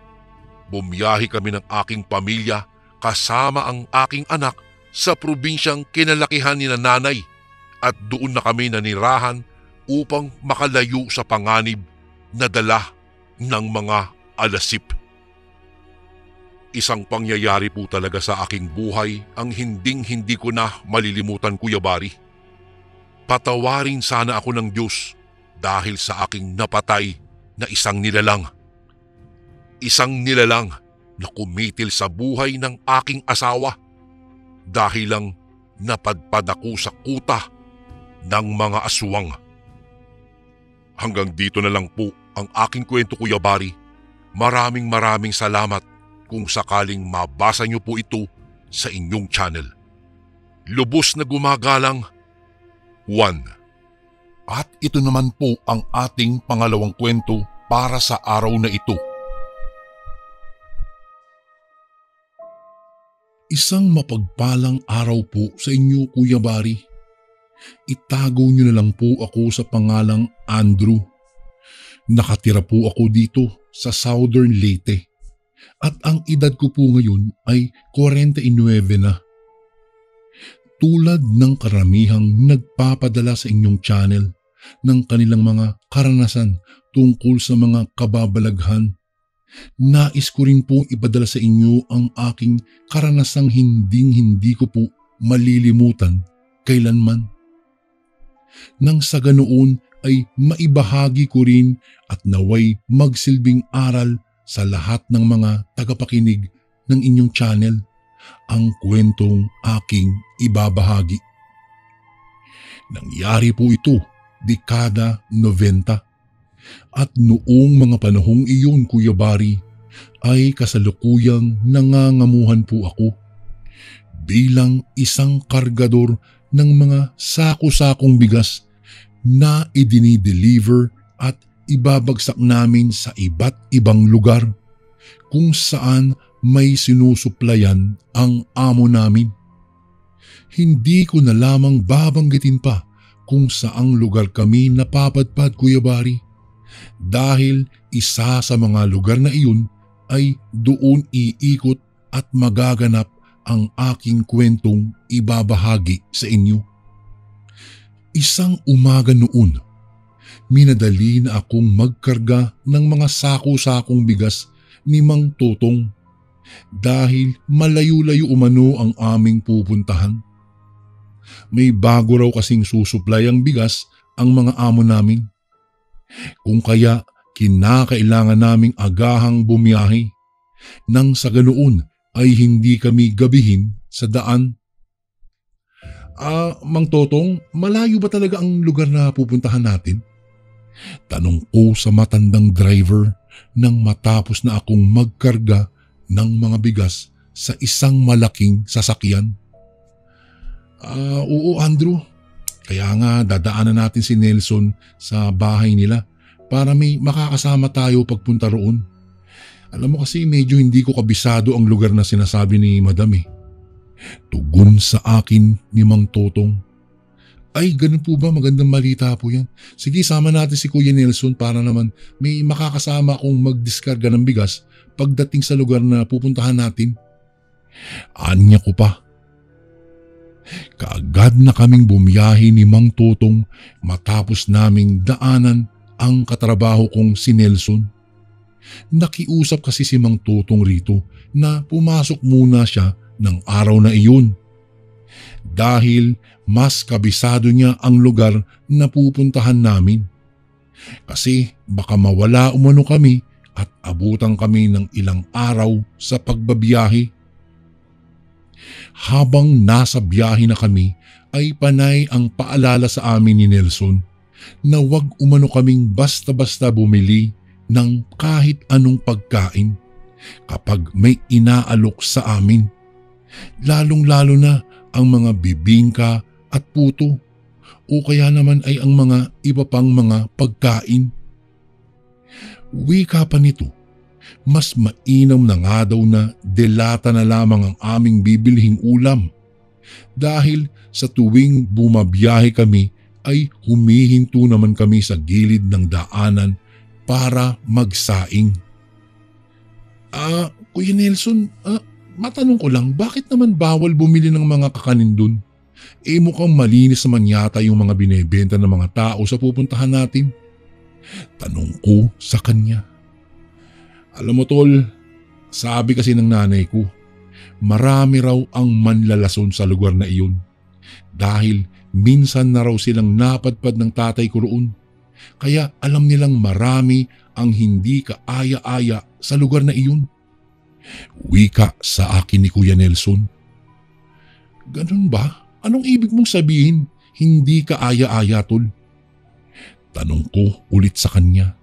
bumiyahe kami ng aking pamilya kasama ang aking anak sa probinsyang kinalakihan ni nanay at doon na kami nanirahan upang makalayo sa panganib na dala ng mga alasip. Isang pangyayari po talaga sa aking buhay ang hinding-hindi ko na malilimutan, Kuya Bari. Patawarin sana ako ng Diyos dahil sa aking napatay na isang nilalang. Isang nilalang na kumitil sa buhay ng aking asawa dahil lang napadpad ako sa kuta ng mga aswang. Hanggang dito na lang po ang aking kwento, Kuya Bari. Maraming salamat kung sakaling mabasa niyo po ito sa inyong channel. Lubos na gumagalang, Juan. At ito naman po ang ating pangalawang kwento para sa araw na ito. Isang mapagpalang araw po sa inyo, Kuya Bari. Itago niyo na lang po ako sa pangalang Andrew. Nakatira po ako dito sa Southern Leyte at ang edad ko po ngayon ay 49 na. Tulad ng karamihang nagpapadala sa inyong channel ng kanilang mga karanasan tungkol sa mga kababalaghan, nais ko rin po ipadala sa inyo ang aking karanasang hindi ko po malilimutan kailanman. Nang sa ganoon ay maibahagi ko rin at naway magsilbing aral sa lahat ng mga tagapakinig ng inyong channel ang kwentong aking ibabahagi. Nangyari po ito dekada 90 at noong mga panahong iyon, Kuya Bari, ay kasalukuyang nangangamuhan po ako bilang isang kargador ng mga sako-sakong bigas na idinideliver at ibabagsak namin sa iba't ibang lugar
kung saan may sinusuplayan ang amo namin. Hindi ko na lamang babanggitin pa kung saang lugar kami napapadpad, Kuya Bari, dahil isa sa mga lugar na iyon ay doon iikot at magaganap ang aking kwentong ibabahagi sa inyo. Isang umaga noon, minadali na akong magkarga ng mga sako-sakong bigas ni Mang Totong dahil malayo-layo umano ang aming pupuntahan. May bago raw kasing susuplay ang bigas ang mga amo namin. Kung kaya kinakailangan naming agahang bumiyahe nang sa ganoon ay hindi kami gabihin sa daan. Mang Totong, malayo ba talaga ang lugar na pupuntahan natin? Tanong ko sa matandang driver nang matapos na akong magkarga ng mga bigas sa isang malaking sasakyan. Oo Andrew, kaya nga dadaanan natin si Nelson sa bahay nila para may makakasama tayo pagpunta roon. Alam mo kasi medyo hindi ko kabisado ang lugar na sinasabi ni Madam eh. Tugon sa akin ni Mang Totong. Ay, ganun po ba? Magandang malita po yan. Sige, sama natin si Kuya Nelson para naman may makakasama akong magdiskarga ng bigas pagdating sa lugar na pupuntahan natin. Anya ko pa. Kaagad na kaming bumiyahe ni Mang Totong matapos naming daanan ang katrabaho kong si Nelson. Nakiusap kasi si Mang Totong rito na pumasok muna siya ng araw na iyon. Dahil mas kabisado niya ang lugar na pupuntahan namin. Kasi baka mawala umano kami at abutan kami ng ilang araw sa pagbabiyahe. Habang nasa biyahe na kami ay panay ang paalala sa amin ni Nelson na wag umano kaming basta-basta bumili ng kahit anong pagkain kapag may inaalok sa amin. Lalong-lalo na ang mga bibingka at puto o kaya naman ay ang mga iba pang mga pagkain. Wika pa nito, mas mainam na nga daw na delata na lamang ang aming bibilhing ulam dahil sa tuwing bumabiyahe kami ay humihinto naman kami sa gilid ng daanan para magsaing. Kuya Nelson, matanong ko lang, bakit naman bawal bumili ng mga kakanin dun? Mukhang malinis naman yata yung mga binebenta ng mga tao sa pupuntahan natin. Tanong ko sa kanya. Alam mo tol, sabi kasi ng nanay ko, marami raw ang manlalason sa lugar na iyon. Dahil minsan na raw silang napadpad ng tatay ko roon. Kaya alam nilang marami ang hindi kaaya-aya sa lugar na iyon. Wika sa akin ni Kuya Nelson. Ganun ba? Anong ibig mong sabihin, hindi kaaya-aya tol? Tanong ko ulit sa kanya.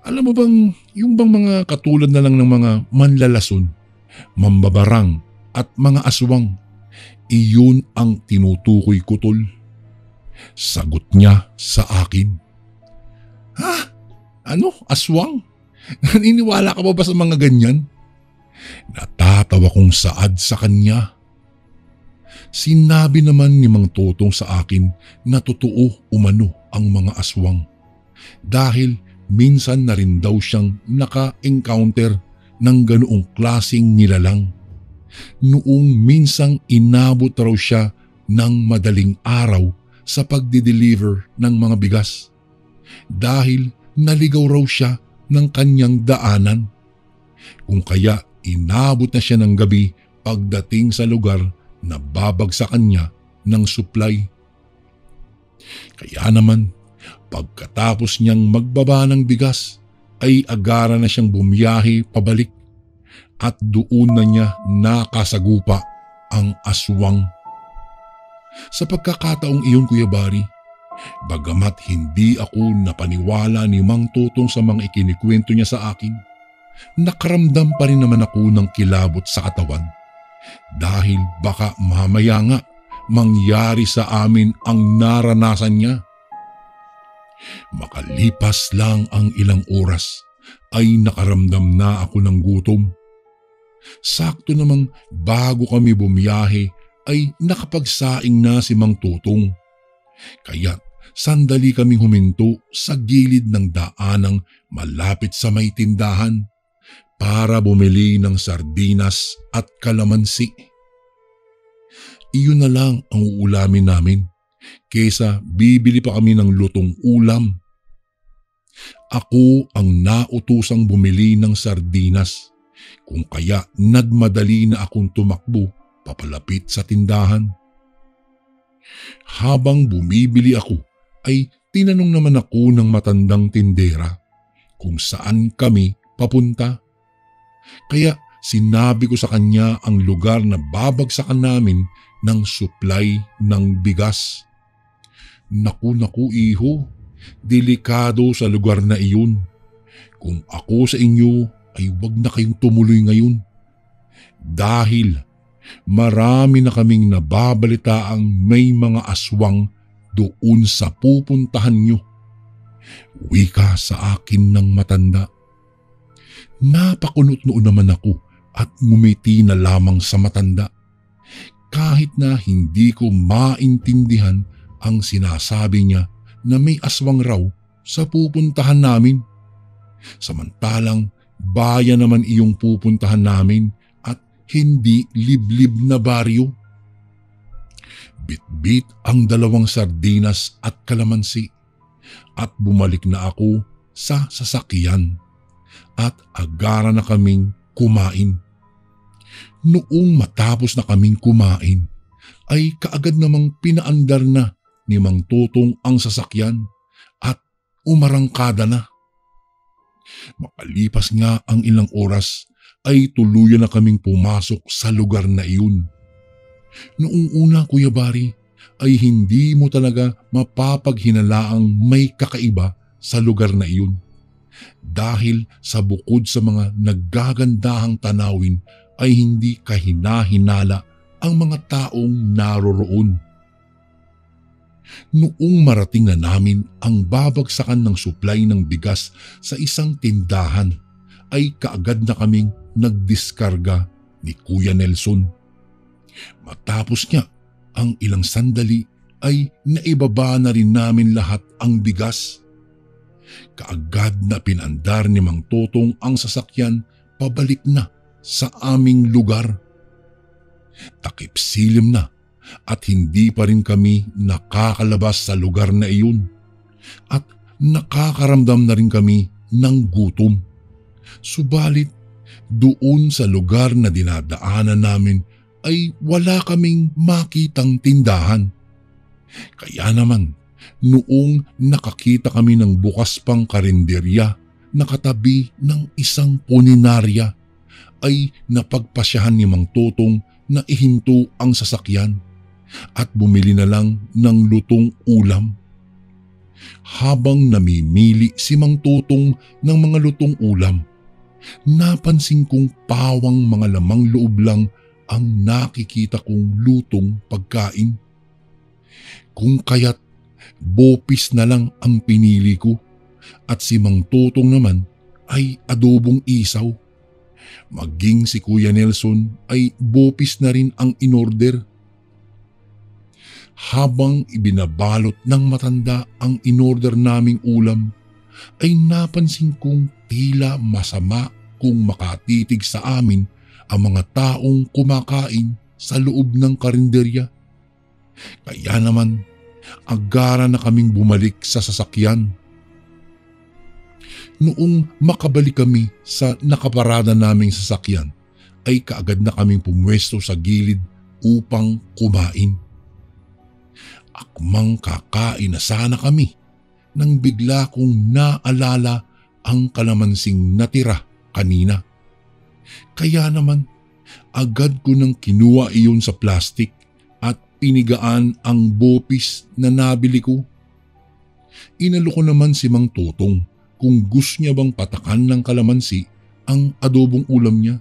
Alam mo bang, yung bang mga katulad na lang ng mga manlalason, mambabarang at mga aswang, iyon ang tinutukoy ko tol. Sagot niya sa akin. Ha? Ano? Aswang? Naniniwala ka ba sa mga ganyan? Natatawa kong saad sa kanya. Sinabi naman ni Mang Totong sa akin na totoo umano ang mga aswang. Dahil minsan na rin daw siyang naka-encounter ng ganoong klaseng nilalang. Noong minsang inabot raw siya ng madaling araw sa pagdi-deliver ng mga bigas. Dahil naligaw raw siya ng kanyang daanan. Kung kaya inabot na siya ng gabi pagdating sa lugar na babagsakan niya ng supply. Kaya naman, pagkatapos niyang magbaba ng bigas, ay agara na siyang bumiyahe pabalik at doon na niya nakasagupa ang aswang. Sa pagkakataong iyon, Kuya Bari, bagamat hindi ako napaniwala ni Mang Totong sa mga ikinikwento niya sa akin, nakaramdam pa rin naman ako ng kilabot sa katawan dahil baka mamaya nga mangyari sa amin ang naranasan niya. Makalipas lang ang ilang oras ay nakaramdam na ako ng gutom. Sakto namang bago kami bumiyahe ay nakapagsaing na si Mang Tutong. Kaya sandali kaming huminto sa gilid ng daanang malapit sa may tindahan para bumili ng sardinas at kalamansi. Iyon na lang ang uulamin namin kesa bibili pa kami ng lutong ulam. Ako ang nautusang bumili ng sardinas, kung kaya nagmadali na akong tumakbo papalapit sa tindahan. Habang bumibili ako ay tinanong naman ako ng matandang tindera kung saan kami papunta. Kaya sinabi ko sa kanya ang lugar na babagsakan namin ng supply ng bigas. Naku iho, delikado sa lugar na iyon. Kung ako sa inyo ay wag na kayong tumuloy ngayon. Dahil marami na kaming nababalitaang may mga aswang doon sa pupuntahan nyo. Wika sa akin ng matanda. Napakunot noon naman ako at ngumiti na lamang sa matanda. Kahit na hindi ko maintindihan ang sinasabi niya na may aswang raw sa pupuntahan namin. Samantalang bayan naman iyong pupuntahan namin at hindi liblib na baryo. Bit-bit ang 2 sardinas at kalamansi at bumalik na ako sa sasakyan at agara na kaming kumain. Noong matapos na kaming kumain ay kaagad namang pinaandar na ni Mang Tutong ang sasakyan at umarangkada na. Makalipas nga ang ilang oras ay tuluyan na kaming pumasok sa lugar na iyon. Noong una, Kuya Bari, ay hindi mo talaga mapapaghinalaang may kakaiba sa lugar na iyon. Dahil sa bukod sa mga naggagandahang tanawin ay hindi kahina-hinala ang mga taong naroroon. Noong marating na namin ang babagsakan ng supply ng bigas sa isang tindahan, ay kaagad na kaming nagdiskarga ni Kuya Nelson. Matapos niya ang ilang sandali ay naibaba na rin namin lahat ang bigas. Kaagad na pinandar ni Mang Tutong ang sasakyan pabalik na sa aming lugar. Takip silim na at hindi pa rin kami nakakalabas sa lugar na iyon at nakakaramdam na rin kami ng gutom. Subalit doon sa lugar na dinadaanan namin ay wala kaming makitang tindahan. Kaya naman noong nakakita kami ng bukas pang karinderya na katabi ng isang puninarya ay napagpasyahan ni Mang Tutong na ihinto ang sasakyan at bumili na lang ng lutong ulam. Habang namimili si Mang Tutong ng mga lutong ulam, napansin kong pawang mga lamang loob lang ang nakikita kong lutong pagkain. Kung kaya't bopis na lang ang pinili ko at si Mang Tutong naman ay adobong isaw. Maging si Kuya Nelson ay bopis na rin ang inorder. Habang ibinabalot ng matanda ang inorder naming ulam, ay napansin kong tila masama kung makatitig sa amin ang mga taong kumakain sa loob ng karinderya. Kaya naman, agara na kaming bumalik sa sasakyan. Noong makabalik kami sa nakaparada naming sasakyan, ay kaagad na kaming pumwesto sa gilid upang kumain. Akmang kakain na sana kami nang bigla kong naalala ang kalamansing natira kanina. Kaya naman, agad ko nang kinuha iyon sa plastik at pinigaan ang bopis na nabili ko. Inalo ko naman si Mang Tutong kung gusto niya bang patakan ng kalamansi ang adobong ulam niya.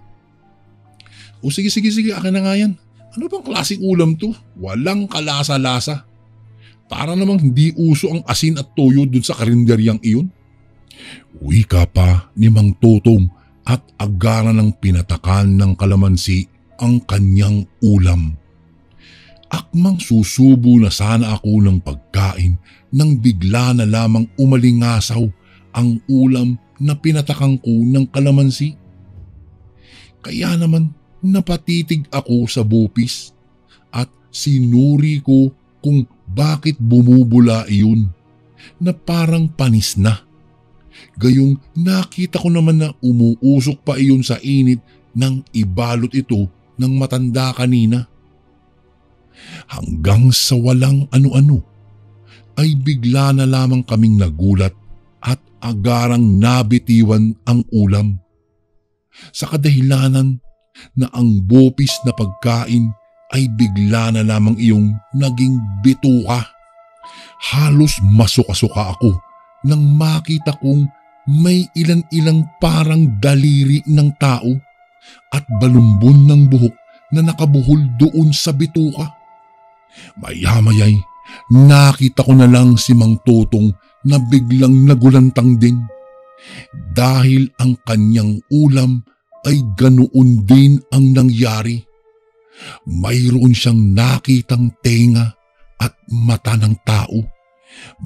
O sige, akin na nga yan. Ano bang klaseng ulam to? Walang kalasa-lasa. Para namang hindi uso ang asin at toyo dun sa karinderyang iyon. Wika pa ni Mang Totong at agaran ng pinatakan ng kalamansi ang kanyang ulam. Akmang susubo na sana ako ng pagkain nang bigla na lamang umalingasaw ang ulam na pinatakan ko ng kalamansi. Kaya naman napatitig ako sa bupis at sinuri ko kung bakit bumubula iyon na parang panis na. Gayong nakita ko naman na umuusok pa iyon sa init nang ibalot ito ng matanda kanina. Hanggang sa walang ano-ano ay bigla na lamang kaming nagulat at agarang nabitiwan ang ulam. Sa kadahilanan na ang bopis na pagkain ay bigla na lamang iyong naging bituka. Halos masuka-suka ako nang makita kong may ilan-ilang parang daliri ng tao at balumbon ng buhok na nakabuhol doon sa bituka. Maya-maya'y nakita ko na lang si Mang Totong na biglang nagulantang din dahil ang kanyang ulam ay ganoon din ang nangyari. Mayroon siyang nakitang tenga at mata ng tao.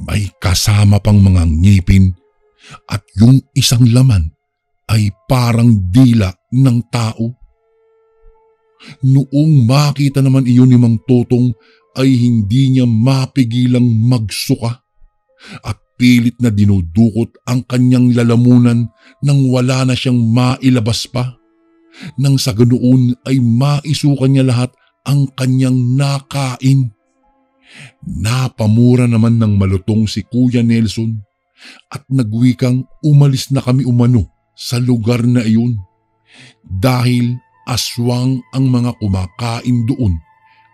May kasama pang mga ngipin at yung isang laman ay parang dila ng tao. Noong makita naman iyon ni Mang Totong ay hindi niya mapigilang magsuka at pilit na dinudukot ang kanyang lalamunan nang wala na siyang mailabas pa. Nang sa ganoon ay maisukan niya lahat ang kanyang nakain. Napamura naman ng malutong si Kuya Nelson at nagwikang umalis na kami umano sa lugar na iyon dahil aswang ang mga kumakain doon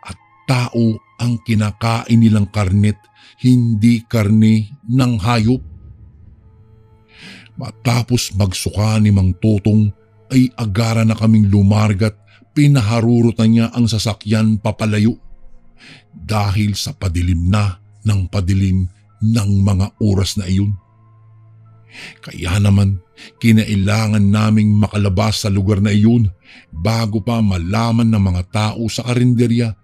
at tao ang kinakain nilang karnet, hindi karne ng hayop. Matapos magsuka ni Mang Totong ay agara na kaming lumargat, pinaharurutan niya ang sasakyan papalayo dahil sa padilim na ng padilim ng mga oras na iyon. Kaya naman kinailangan naming makalabas sa lugar na iyon bago pa malaman ng mga tao sa karinderya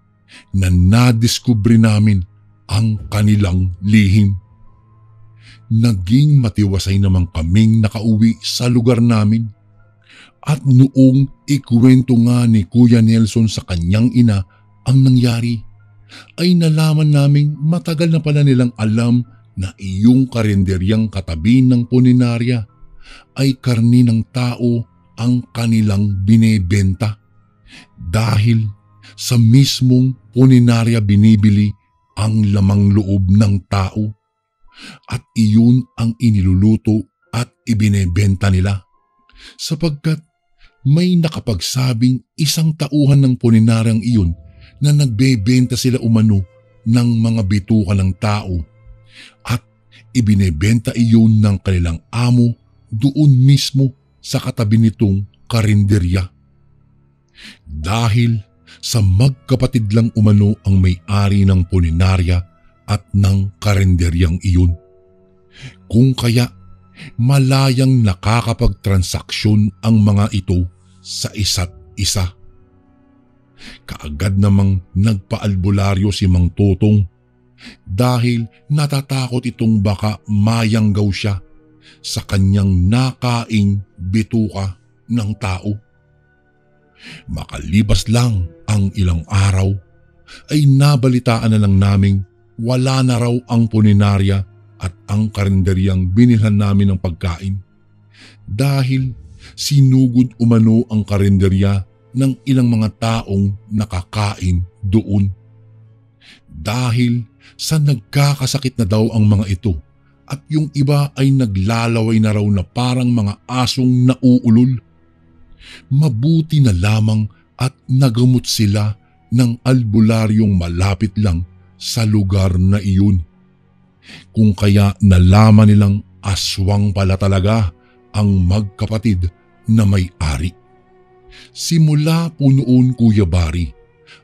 na nadiskubre namin ang kanilang lihim. Naging matiwasay naman kaming nakauwi sa lugar namin at noong ikwento nga ni Kuya Nelson sa kanyang ina ang nangyari ay nalaman naming matagal na pala nilang alam na iyong karinderyang katabi ng puninarya ay karni ng tao ang kanilang binebenta dahil sa mismong puninarya binibili ang lamang loob ng tao at iyon ang iniluluto at ibinebenta nila sapagkat may nakapagsabing isang tauhan ng puninaryang iyon na nagbebenta sila umano ng mga bituka ng tao at ibinebenta iyon ng kanilang amo doon mismo sa katabi nitong karinderya. Dahil sa magkapatid lang umano ang may-ari ng puninarya at ng karinderyang iyon. Kung kaya malayang nakakapagtransaksyon ang mga ito sa isa't isa. Kaagad namang nagpaalbularyo si Mang Totong dahil natatakot itong baka mayanggaw siya sa kanyang nakaing bituka ng tao. Makalipas lang ang ilang araw ay nabalitaan na lang naming wala na raw ang puninarya at ang karinderyang binilhan namin ng pagkain dahil sinugod umano ang karinderya ng ilang mga taong nakakain doon. Dahil sa nagkakasakit na daw ang mga ito at yung iba ay naglalaway na raw na parang mga asong nauulol. Mabuti na lamang at nagamot sila ng albularyong malapit lang sa lugar na iyon. Kung kaya nalaman nilang aswang pala talaga ang magkapatid na may-ari. Simula po noon, Kuya Bari,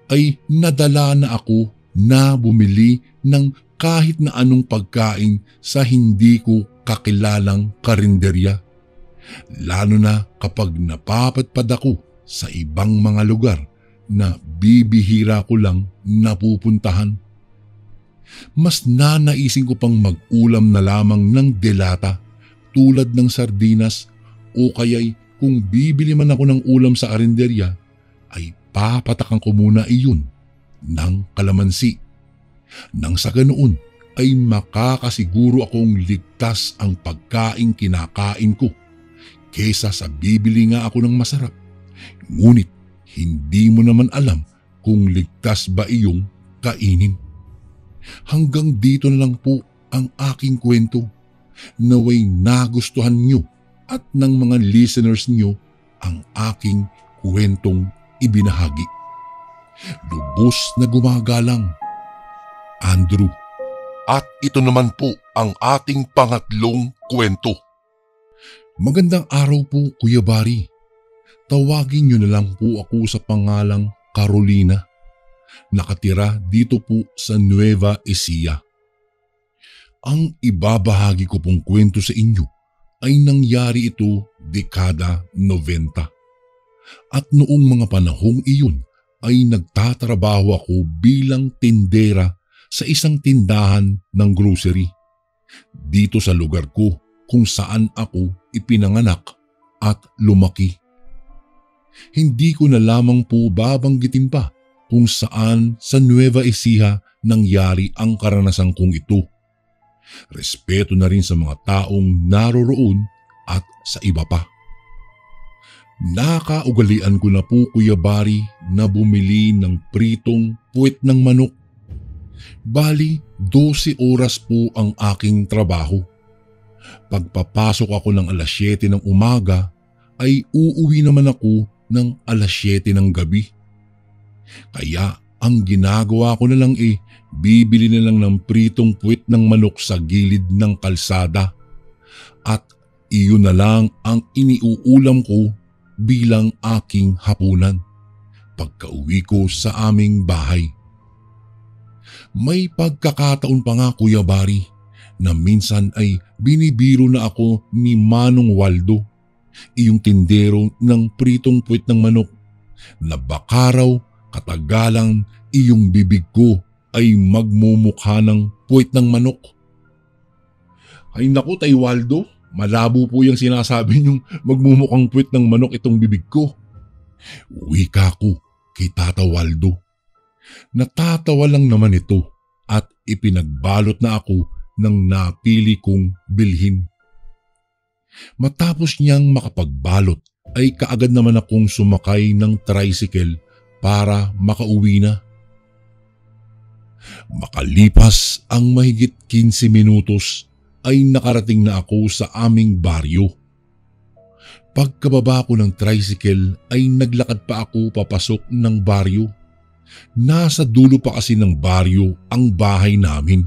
ay nadala na ako na bumili ng kahit na anong pagkain sa hindi ko kakilalang karinderya. Lalo na kapag napapadpad ako sa ibang mga lugar na bibihira ko lang napupuntahan. Mas nanaisin ko pang mag-ulam na lamang ng delata tulad ng sardinas o kaya'y kung bibili man ako ng ulam sa karinderya ay papatakan ko muna iyon ng kalamansi. Nang sa ganoon ay makakasiguro akong ligtas ang pagkain kinakain ko kesa sa bibili nga ako ng masarap. Ngunit hindi mo naman alam kung ligtas ba iyong kainin. Hanggang dito na lang po ang aking kwento. Naway nagustuhan nyo at ng mga listeners nyo ang aking kwentong ibinahagi. Lubos na gumagalang, Andrew.
At ito naman po ang ating pangatlong kwento.
Magandang araw po, Kuya Barry. Tawagin niyo na lang po ako sa pangalang Carolina. Nakatira dito po sa Nueva Ecija. Ang ibabahagi ko pong kwento sa inyo ay nangyari ito dekada 90. At noong mga panahong iyon ay nagtatrabaho ako bilang tindera sa isang tindahan ng grocery dito sa lugar ko kung saan ako ipinanganak at lumaki. Hindi ko na lamang po babanggitin pa kung saan sa Nueva Ecija nangyari ang karanasan kong ito. Respeto na rin sa mga taong naroroon at sa iba pa. Nakaugalian ko na po, Kuya Barry, na bumili ng pritong puwet ng manok. Bali, 12 oras po ang aking trabaho. Pagpapasok ako ng 7:00 ng umaga ay uuwi naman ako ng 7:00 ng gabi. Kaya ang ginagawa ko na lang bibili na lang ng pritong puwet ng manok sa gilid ng kalsada at iyon na lang ang iniuulam ko bilang aking hapunan pagka-uwi ko sa aming bahay. May pagkakataon pa nga, Kuya Barry, na minsan ay binibiro na ako ni Manong Waldo, iyong tindero ng pritong puwet ng manok, na baka raw katagalang iyong bibig ko ay magmumukha ng puwet ng manok. Ay naku, Tay Waldo, malabo po yung sinasabi niyong magmumukhang puwet ng manok itong bibig ko. Wika ko kay Tata Waldo. Natatawa lang naman ito at ipinagbalot na ako ng napili kong bilhin. Matapos niyang makapagbalot ay kaagad naman akong sumakay ng tricycle para makauwi na. Makalipas ang mahigit 15 minutos ay nakarating na ako sa aming baryo. Pagkababa ko ng tricycle ay naglakad pa ako papasok ng baryo. Nasa dulo pa kasi ng baryo ang bahay namin.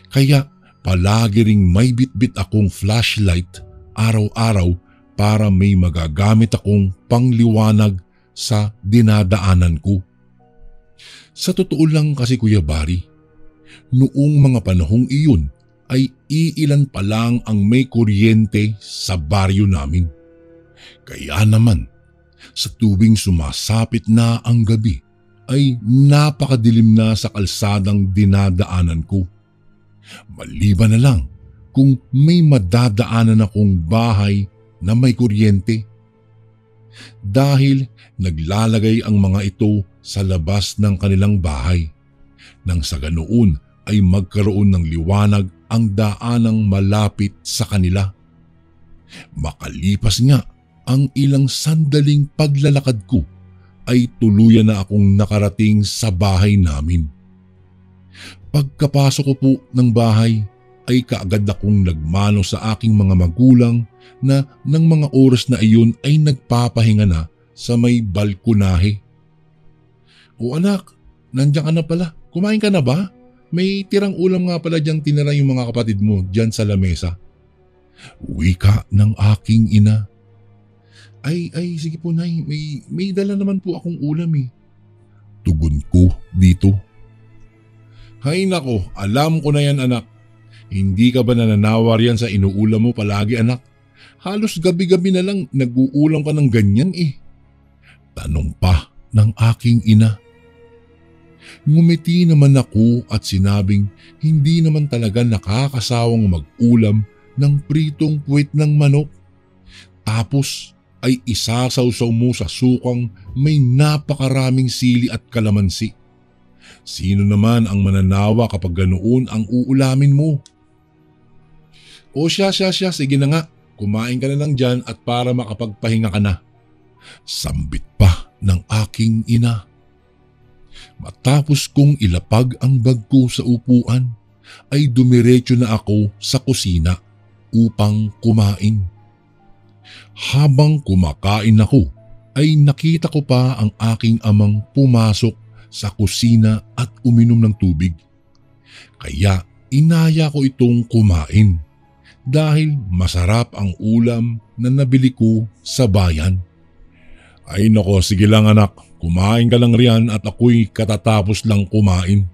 Kaya palagi ring may bitbit akong flashlight araw-araw para may magagamit akong pangliwanag sa dinadaanan ko. Sa totoo lang kasi, Kuya Barry, noong mga panahong iyon ay iilan pa lang ang may kuryente sa baryo namin. Kaya naman, sa tuwing sumasapit na ang gabi ay napakadilim na sa kalsadang dinadaanan ko. Maliban na lang kung may madadaanan akong bahay na may kuryente. Dahil naglalagay ang mga ito sa labas ng kanilang bahay, nang sa ganoon ay magkaroon ng liwanag ang daanang malapit sa kanila. Makalipas nga ang ilang sandaling paglalakad ko ay tuluyan na akong nakarating sa bahay namin. Pagkapasok ko po ng bahay ay kaagad akong nagmano sa aking mga magulang na ng mga oras na iyon ay nagpapahinga na sa may balkonahe. O anak, nandiyan ka na pala. Kumain ka na ba? May tirang ulam nga pala diyang tinira yung mga kapatid mo diyan sa lamesa. Wika ng aking ina. Ay, sige po nay, may dala naman po akong ulam eh. Tugon ko dito. Hay nako, alam ko na yan anak. Hindi ka ba nananawar yan sa inuulam mo palagi anak? Halos gabi-gabi na lang nag-uulam ka ng ganyan eh. Tanong pa ng aking ina. Ngumiti naman ako at sinabing hindi naman talaga nakakasawang mag-ulam ng pritong puwit ng manok. Tapos ay isasawsaw mo sa sukang may napakaraming sili at kalamansi. Sino naman ang mananawa kapag ganoon ang uulamin mo? O siya, sige na nga, kumain ka na lang dyan at para makapagpahinga ka na. Sambit pa ng aking ina. Matapos kong ilapag ang bag ko sa upuan, ay dumiretso na ako sa kusina upang kumain. Habang kumakain ako, ay nakita ko pa ang aking amang pumasok sa kusina at uminom ng tubig. Kaya inaya ko itong kumain dahil masarap ang ulam na nabili ko sa bayan. Ay nako, sige lang anak, kumain ka lang riyan at ako'y katatapos lang kumain.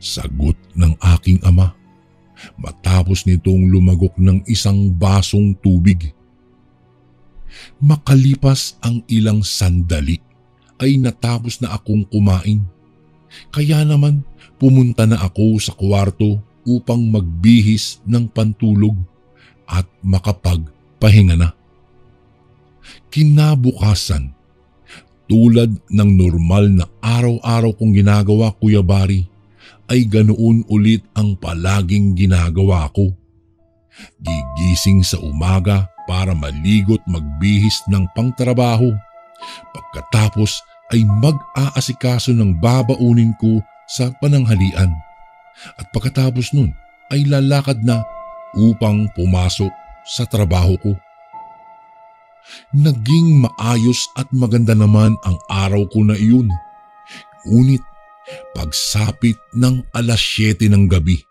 Sagot ng aking ama matapos nitong lumagok ng isang basong tubig. Makalipas ang ilang sandali ay natapos na akong kumain. Kaya naman pumunta na ako sa kwarto upang magbihis ng pantulog at makapagpahinga na. Kinabukasan, tulad ng normal na araw-araw kong ginagawa Kuya Bari, ay ganoon ulit ang palaging ginagawa ko. Gigising sa umaga para maligo't magbihis ng pangtrabaho. Pagkatapos ay mag-aasikaso ng babaunin ko sa pananghalian. At pagkatapos nun ay lalakad na upang pumasok sa trabaho ko. Naging maayos at maganda naman ang araw ko na iyon. Ngunit pagsapit ng 7:00 ng gabi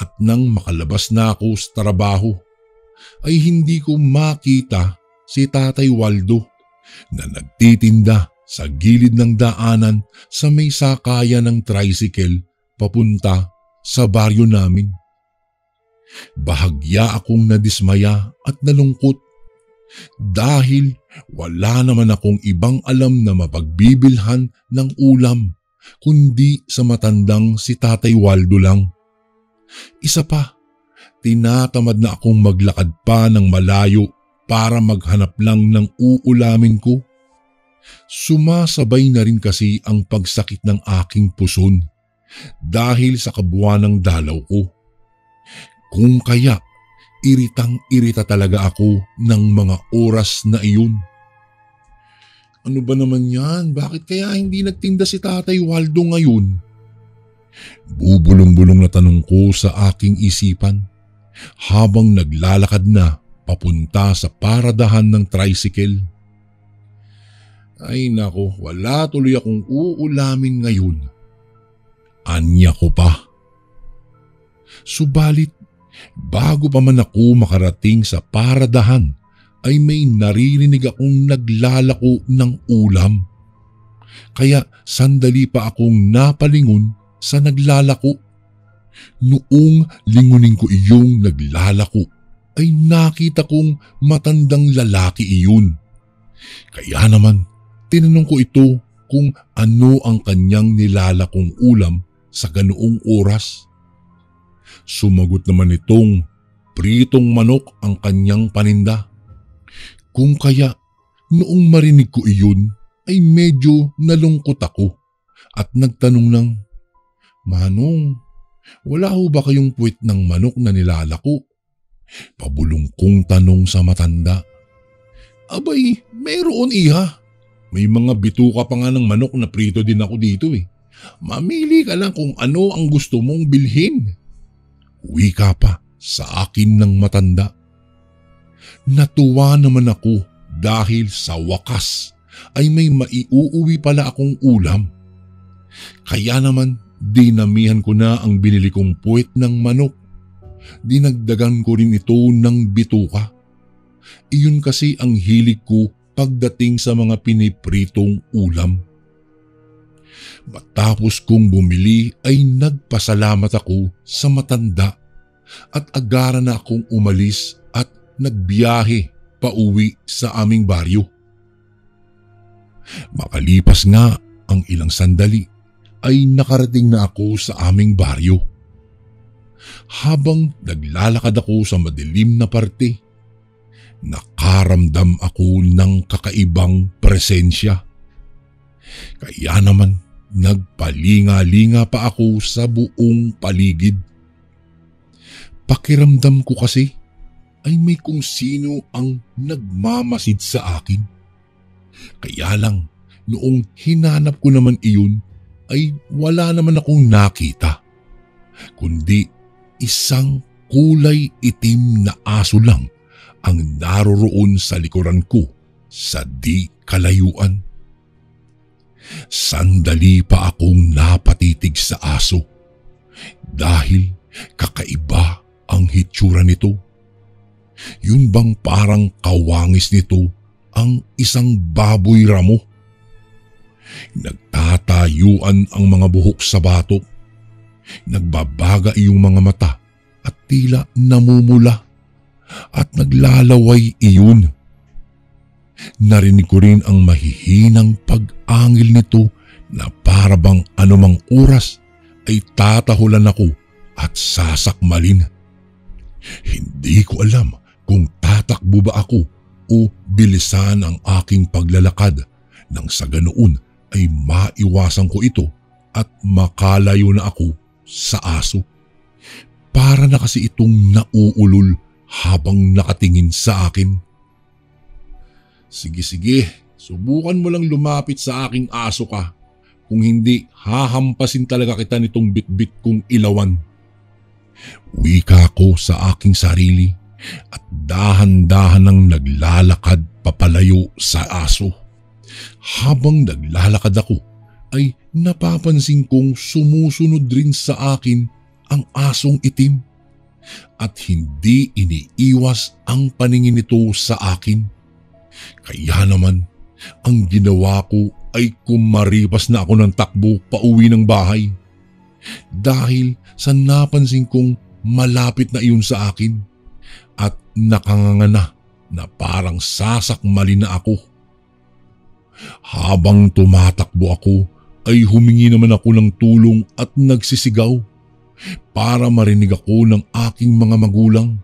at nang makalabas na ako sa trabaho, ay hindi ko makita si Tatay Waldo na nagtitinda sa gilid ng daanan sa may sakayan ng tricycle papunta sa baryo namin. Bahagya akong nadismaya at nalungkot dahil wala naman akong ibang alam na mapagbibilhan ng ulam kundi sa matandang si Tatay Waldo lang. Isa pa, tinatamad na akong maglakad pa ng malayo para maghanap lang ng uulamin ko. Sumasabay na rin kasi ang pagsakit ng aking puson dahil sa kabuuan ng dalaw ko. Kung kaya, iritang-irita talaga ako ng mga oras na iyon. Ano ba naman yan? Bakit kaya hindi nagtinda si Tatay Waldo ngayon? Bubulong-bulong na tanong ko sa aking isipan habang naglalakad na papunta sa paradahan ng tricycle. Ay nako, wala tuloy akong uulamin ngayon. Anya ko pa. Subalit, bago pa man ako makarating sa paradahan, ay may naririnig akong naglalako ng ulam. Kaya sandali pa akong napalingon sa naglalako. Noong lingunin ko iyong naglalako, ay nakita kong matandang lalaki iyon. Kaya naman, tinanong ko ito kung ano ang kanyang nilalakong ulam sa ganoong oras. Sumagot naman itong pritong manok ang kanyang paninda. Kung kaya noong marinig ko iyon ay medyo nalungkot ako at nagtanong ng, Manong, wala ho ba kayong puwit ng manok na nilalako? Pabulong kong tanong sa matanda. Abay, mayroon iha. May mga bituka pa nga ng manok na prito din ako dito eh. Mamili ka lang kung ano ang gusto mong bilhin. Wika pa sa akin ng matanda. Natuwa naman ako dahil sa wakas ay may maiuuwi pala akong ulam. Kaya naman dinamihan ko na ang binili kong puwit ng manok. Dinagdagan ko rin ito ng bituka. Iyon kasi ang hilig ko pagdating sa mga pinipritong ulam. Matapos kong bumili ay nagpasalamat ako sa matanda at agara na akong umalis at nagbiyahe pauwi sa aming baryo. Makalipas nga ang ilang sandali ay nakarating na ako sa aming baryo. Habang naglalakad ako sa madilim na parte, nakaramdam ako ng kakaibang presensya. Kaya naman nagpalinga-linga pa ako sa buong paligid. Pakiramdam ko kasi ay may kung sino ang nagmamasid sa akin. Kaya lang noong hinanap ko naman iyon ay wala naman akong nakita, kundi isang kulay itim na aso lang ang naroroon sa likuran ko sa di kalayuan. Sandali pa akong napatitig sa aso dahil kakaiba ang hitsura nito. Yun bang parang kawangis nito ang isang baboy ramo. Nagtatayuan ang mga buhok sa batok. Nagbabaga iyong mga mata at tila namumula at naglalaway iyon. Narinig ko rin ang mahihinang pag-angil nito na para bang anumang oras ay tatahulan ako at sasakmalin. Hindi ko alam kung tatakbo ba ako o bilisan ang aking paglalakad nang sa ganoon ay maiwasan ko ito at makalayo na ako sa aso. Para na kasi itong nauulol habang nakatingin sa akin. Sige, subukan mo lang lumapit sa aking aso ka. Kung hindi, hahampasin talaga kita nitong bitbit kong ilawan. Wika ko sa aking sarili at dahan-dahan nang naglalakad papalayo sa aso. Habang naglalakad ako ay napapansin kong sumusunod rin sa akin ang asong itim at hindi iniiwas ang paningin nito sa akin. Kaya naman ang ginawa ko ay kumaripas na ako ng takbo pauwi ng bahay dahil sa napansin kong malapit na iyon sa akin at nakanganga na parang sasakmalin na ako. Habang tumatakbo ako ay humingi naman ako ng tulong at nagsisigaw para marinig ako ng aking mga magulang.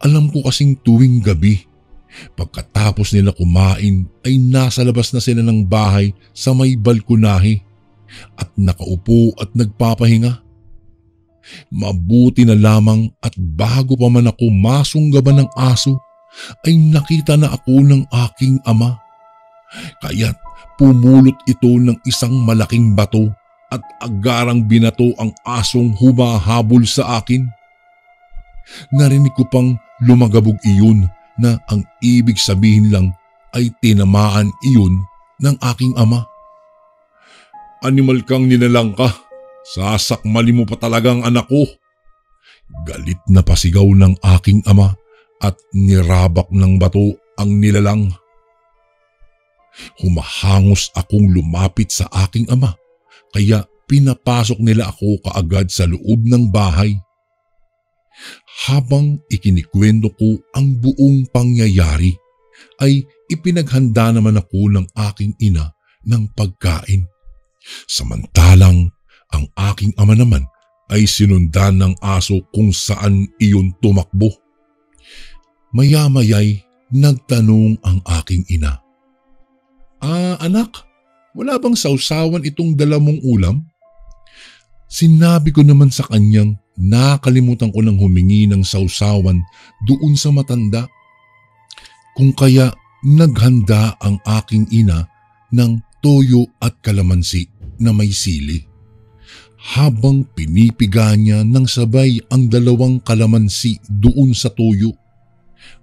Alam ko kasing tuwing gabi, pagkatapos nila kumain ay nasa labas na sila ng bahay sa may balkonahe at nakaupo at nagpapahinga. Mabuti na lamang at bago pa man ako masunggaban ng aso ay nakita na ako ng aking ama. Kaya't pumulot ito ng isang malaking bato at agarang binato ang asong humahabol sa akin. Narinig ko pang lumagabog iyon na ang ibig sabihin lang ay tinamaan iyon ng aking ama. Animal kang nilalang ka, sasakmali mo pa talagang anak ko. Galit na pasigaw ng aking ama at nirabak ng bato ang nilalang. Humahangos akong lumapit sa aking ama kaya pinapasok nila ako kaagad sa loob ng bahay. Habang ikinikwento ko ang buong pangyayari ay ipinaghanda naman ako ng aking ina ng pagkain. Samantalang ang aking ama naman ay sinundan ng aso kung saan iyon tumakbo. Maya-maya'y nagtanong ang aking ina. Anak, wala bang sausawan itong dala mong ulam? Sinabi ko naman sa kanyang nakalimutan ko nang humingi ng sausawan doon sa matanda. Kung kaya naghanda ang aking ina ng toyo at kalamansi na may sili. Habang pinipiga niya ng sabay ang dalawang kalamansi doon sa toyo,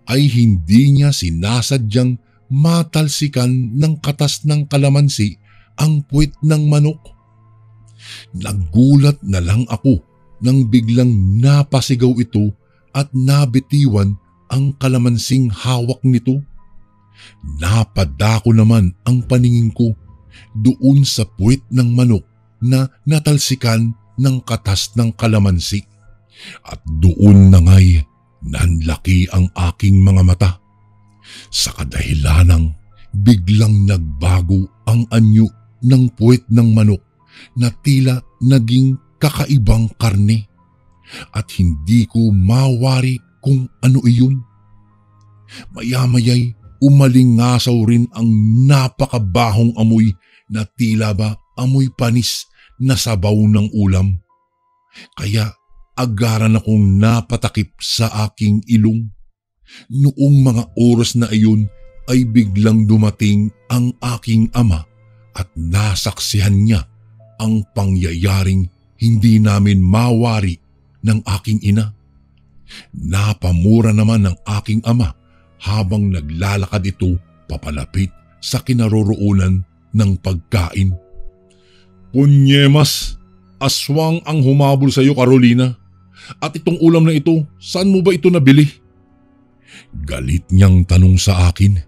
ay hindi niya sinasadyang matalsikan ng katas ng kalamansi ang puwit ng manok. Nagulat na lang ako nang biglang napasigaw ito at nabitiwan ang kalamansing hawak nito. Napadako naman ang paningin ko doon sa puwit ng manok na natalsikan ng katas ng kalamansi. At doon na nga'y nanlaki ang aking mga mata. Sa kadahilanang biglang nagbago ang anyo ng puwit ng manok na tila naging kakaibang karne at hindi ko mawari kung ano iyon. Maya-maya'y umalingasaw rin ang napakabahong amoy na tila ba amoy panis na sabaw ng ulam. Kaya agaran akong napatakip sa aking ilong. Noong mga oras na iyon ay biglang dumating ang aking ama at nasaksihan niya ang pangyayaring hindi namin mawari ng aking ina. Napamura naman ng aking ama habang naglalakad ito papalapit sa kinaroroonan ng pagkain. "Punyemas, aswang ang humabol sa iyo, Carolina. At itong ulam na ito, saan mo ba ito nabili?" Galit niyang tanong sa akin.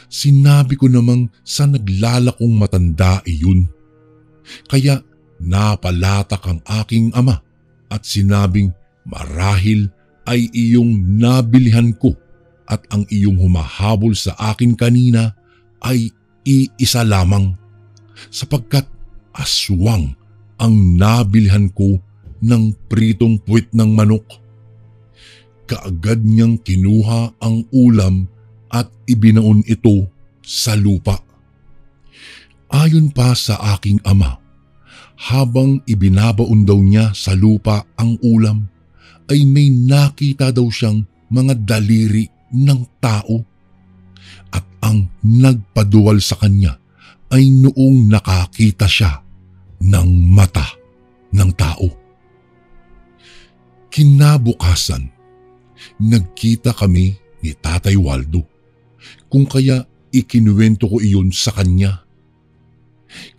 Sinabi ko namang sa naglalakong matanda iyon. Kaya napalatak ang aking ama at sinabing marahil ay iyong nabilihan ko at ang iyong humahabol sa akin kanina ay iisa lamang sapagkat aswang ang nabilhan ko ng pritong puwit ng manok. Kaagad niyang kinuha ang ulam at ibinaon ito sa lupa. Ayon pa sa aking ama, habang ibinabaon daw niya sa lupa ang ulam, ay may nakita daw siyang mga daliri ng tao. At ang nagpaduwal sa kanya ay noong nakakita siya ng mata ng tao. Kinabukasan, nagkita kami ni Tatay Waldo, kung kaya ikinuwento ko iyon sa kanya.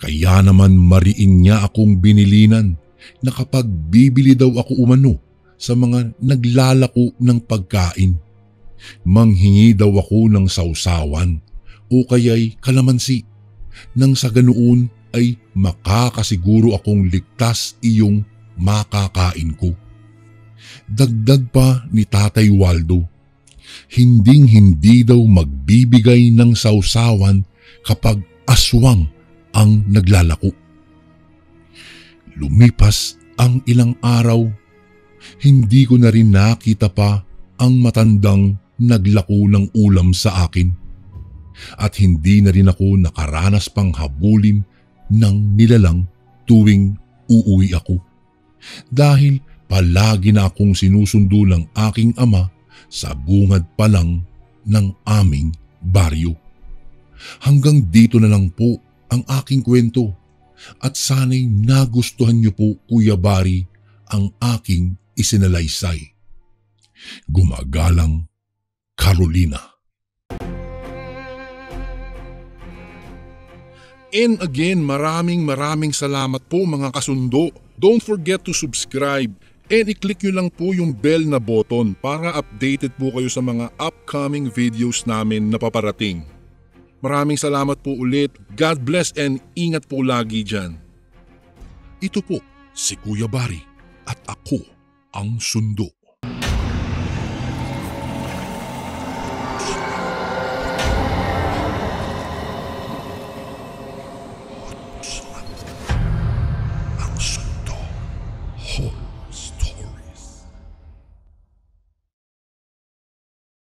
Kaya naman mariin niya akong binilinan na kapag bibili daw ako umano sa mga naglalako ng pagkain, manghingi daw ako ng sausawan o kaya'y kalamansi, nang sa ganoon ay makakasiguro akong ligtas iyong makakain ko. Dagdag pa ni Tatay Waldo, hinding-hindi daw magbibigay ng sausawan kapag aswang ang naglalako. Lumipas ang ilang araw, hindi ko na rin nakita pa ang matandang naglako ng ulam sa akin. At hindi na rin ako nakaranas pang habulin ng nilalang tuwing uuwi ako. Dahil palagi na akong sinusundo ng aking ama sa bungad pa lang ng aming baryo. Hanggang dito na lang po ang aking kwento at sana'y nagustuhan niyo po, Kuya Bari, ang aking isinalaysay. Gumagalang, Carolina. And again, maraming salamat po mga kasundo. Don't forget to subscribe and i-click nyo lang po yung bell na button para updated po kayo sa mga upcoming videos namin na paparating. Maraming salamat po ulit. God bless and ingat po lagi dyan. Ito po si Kuya Bari at ako ang sundo.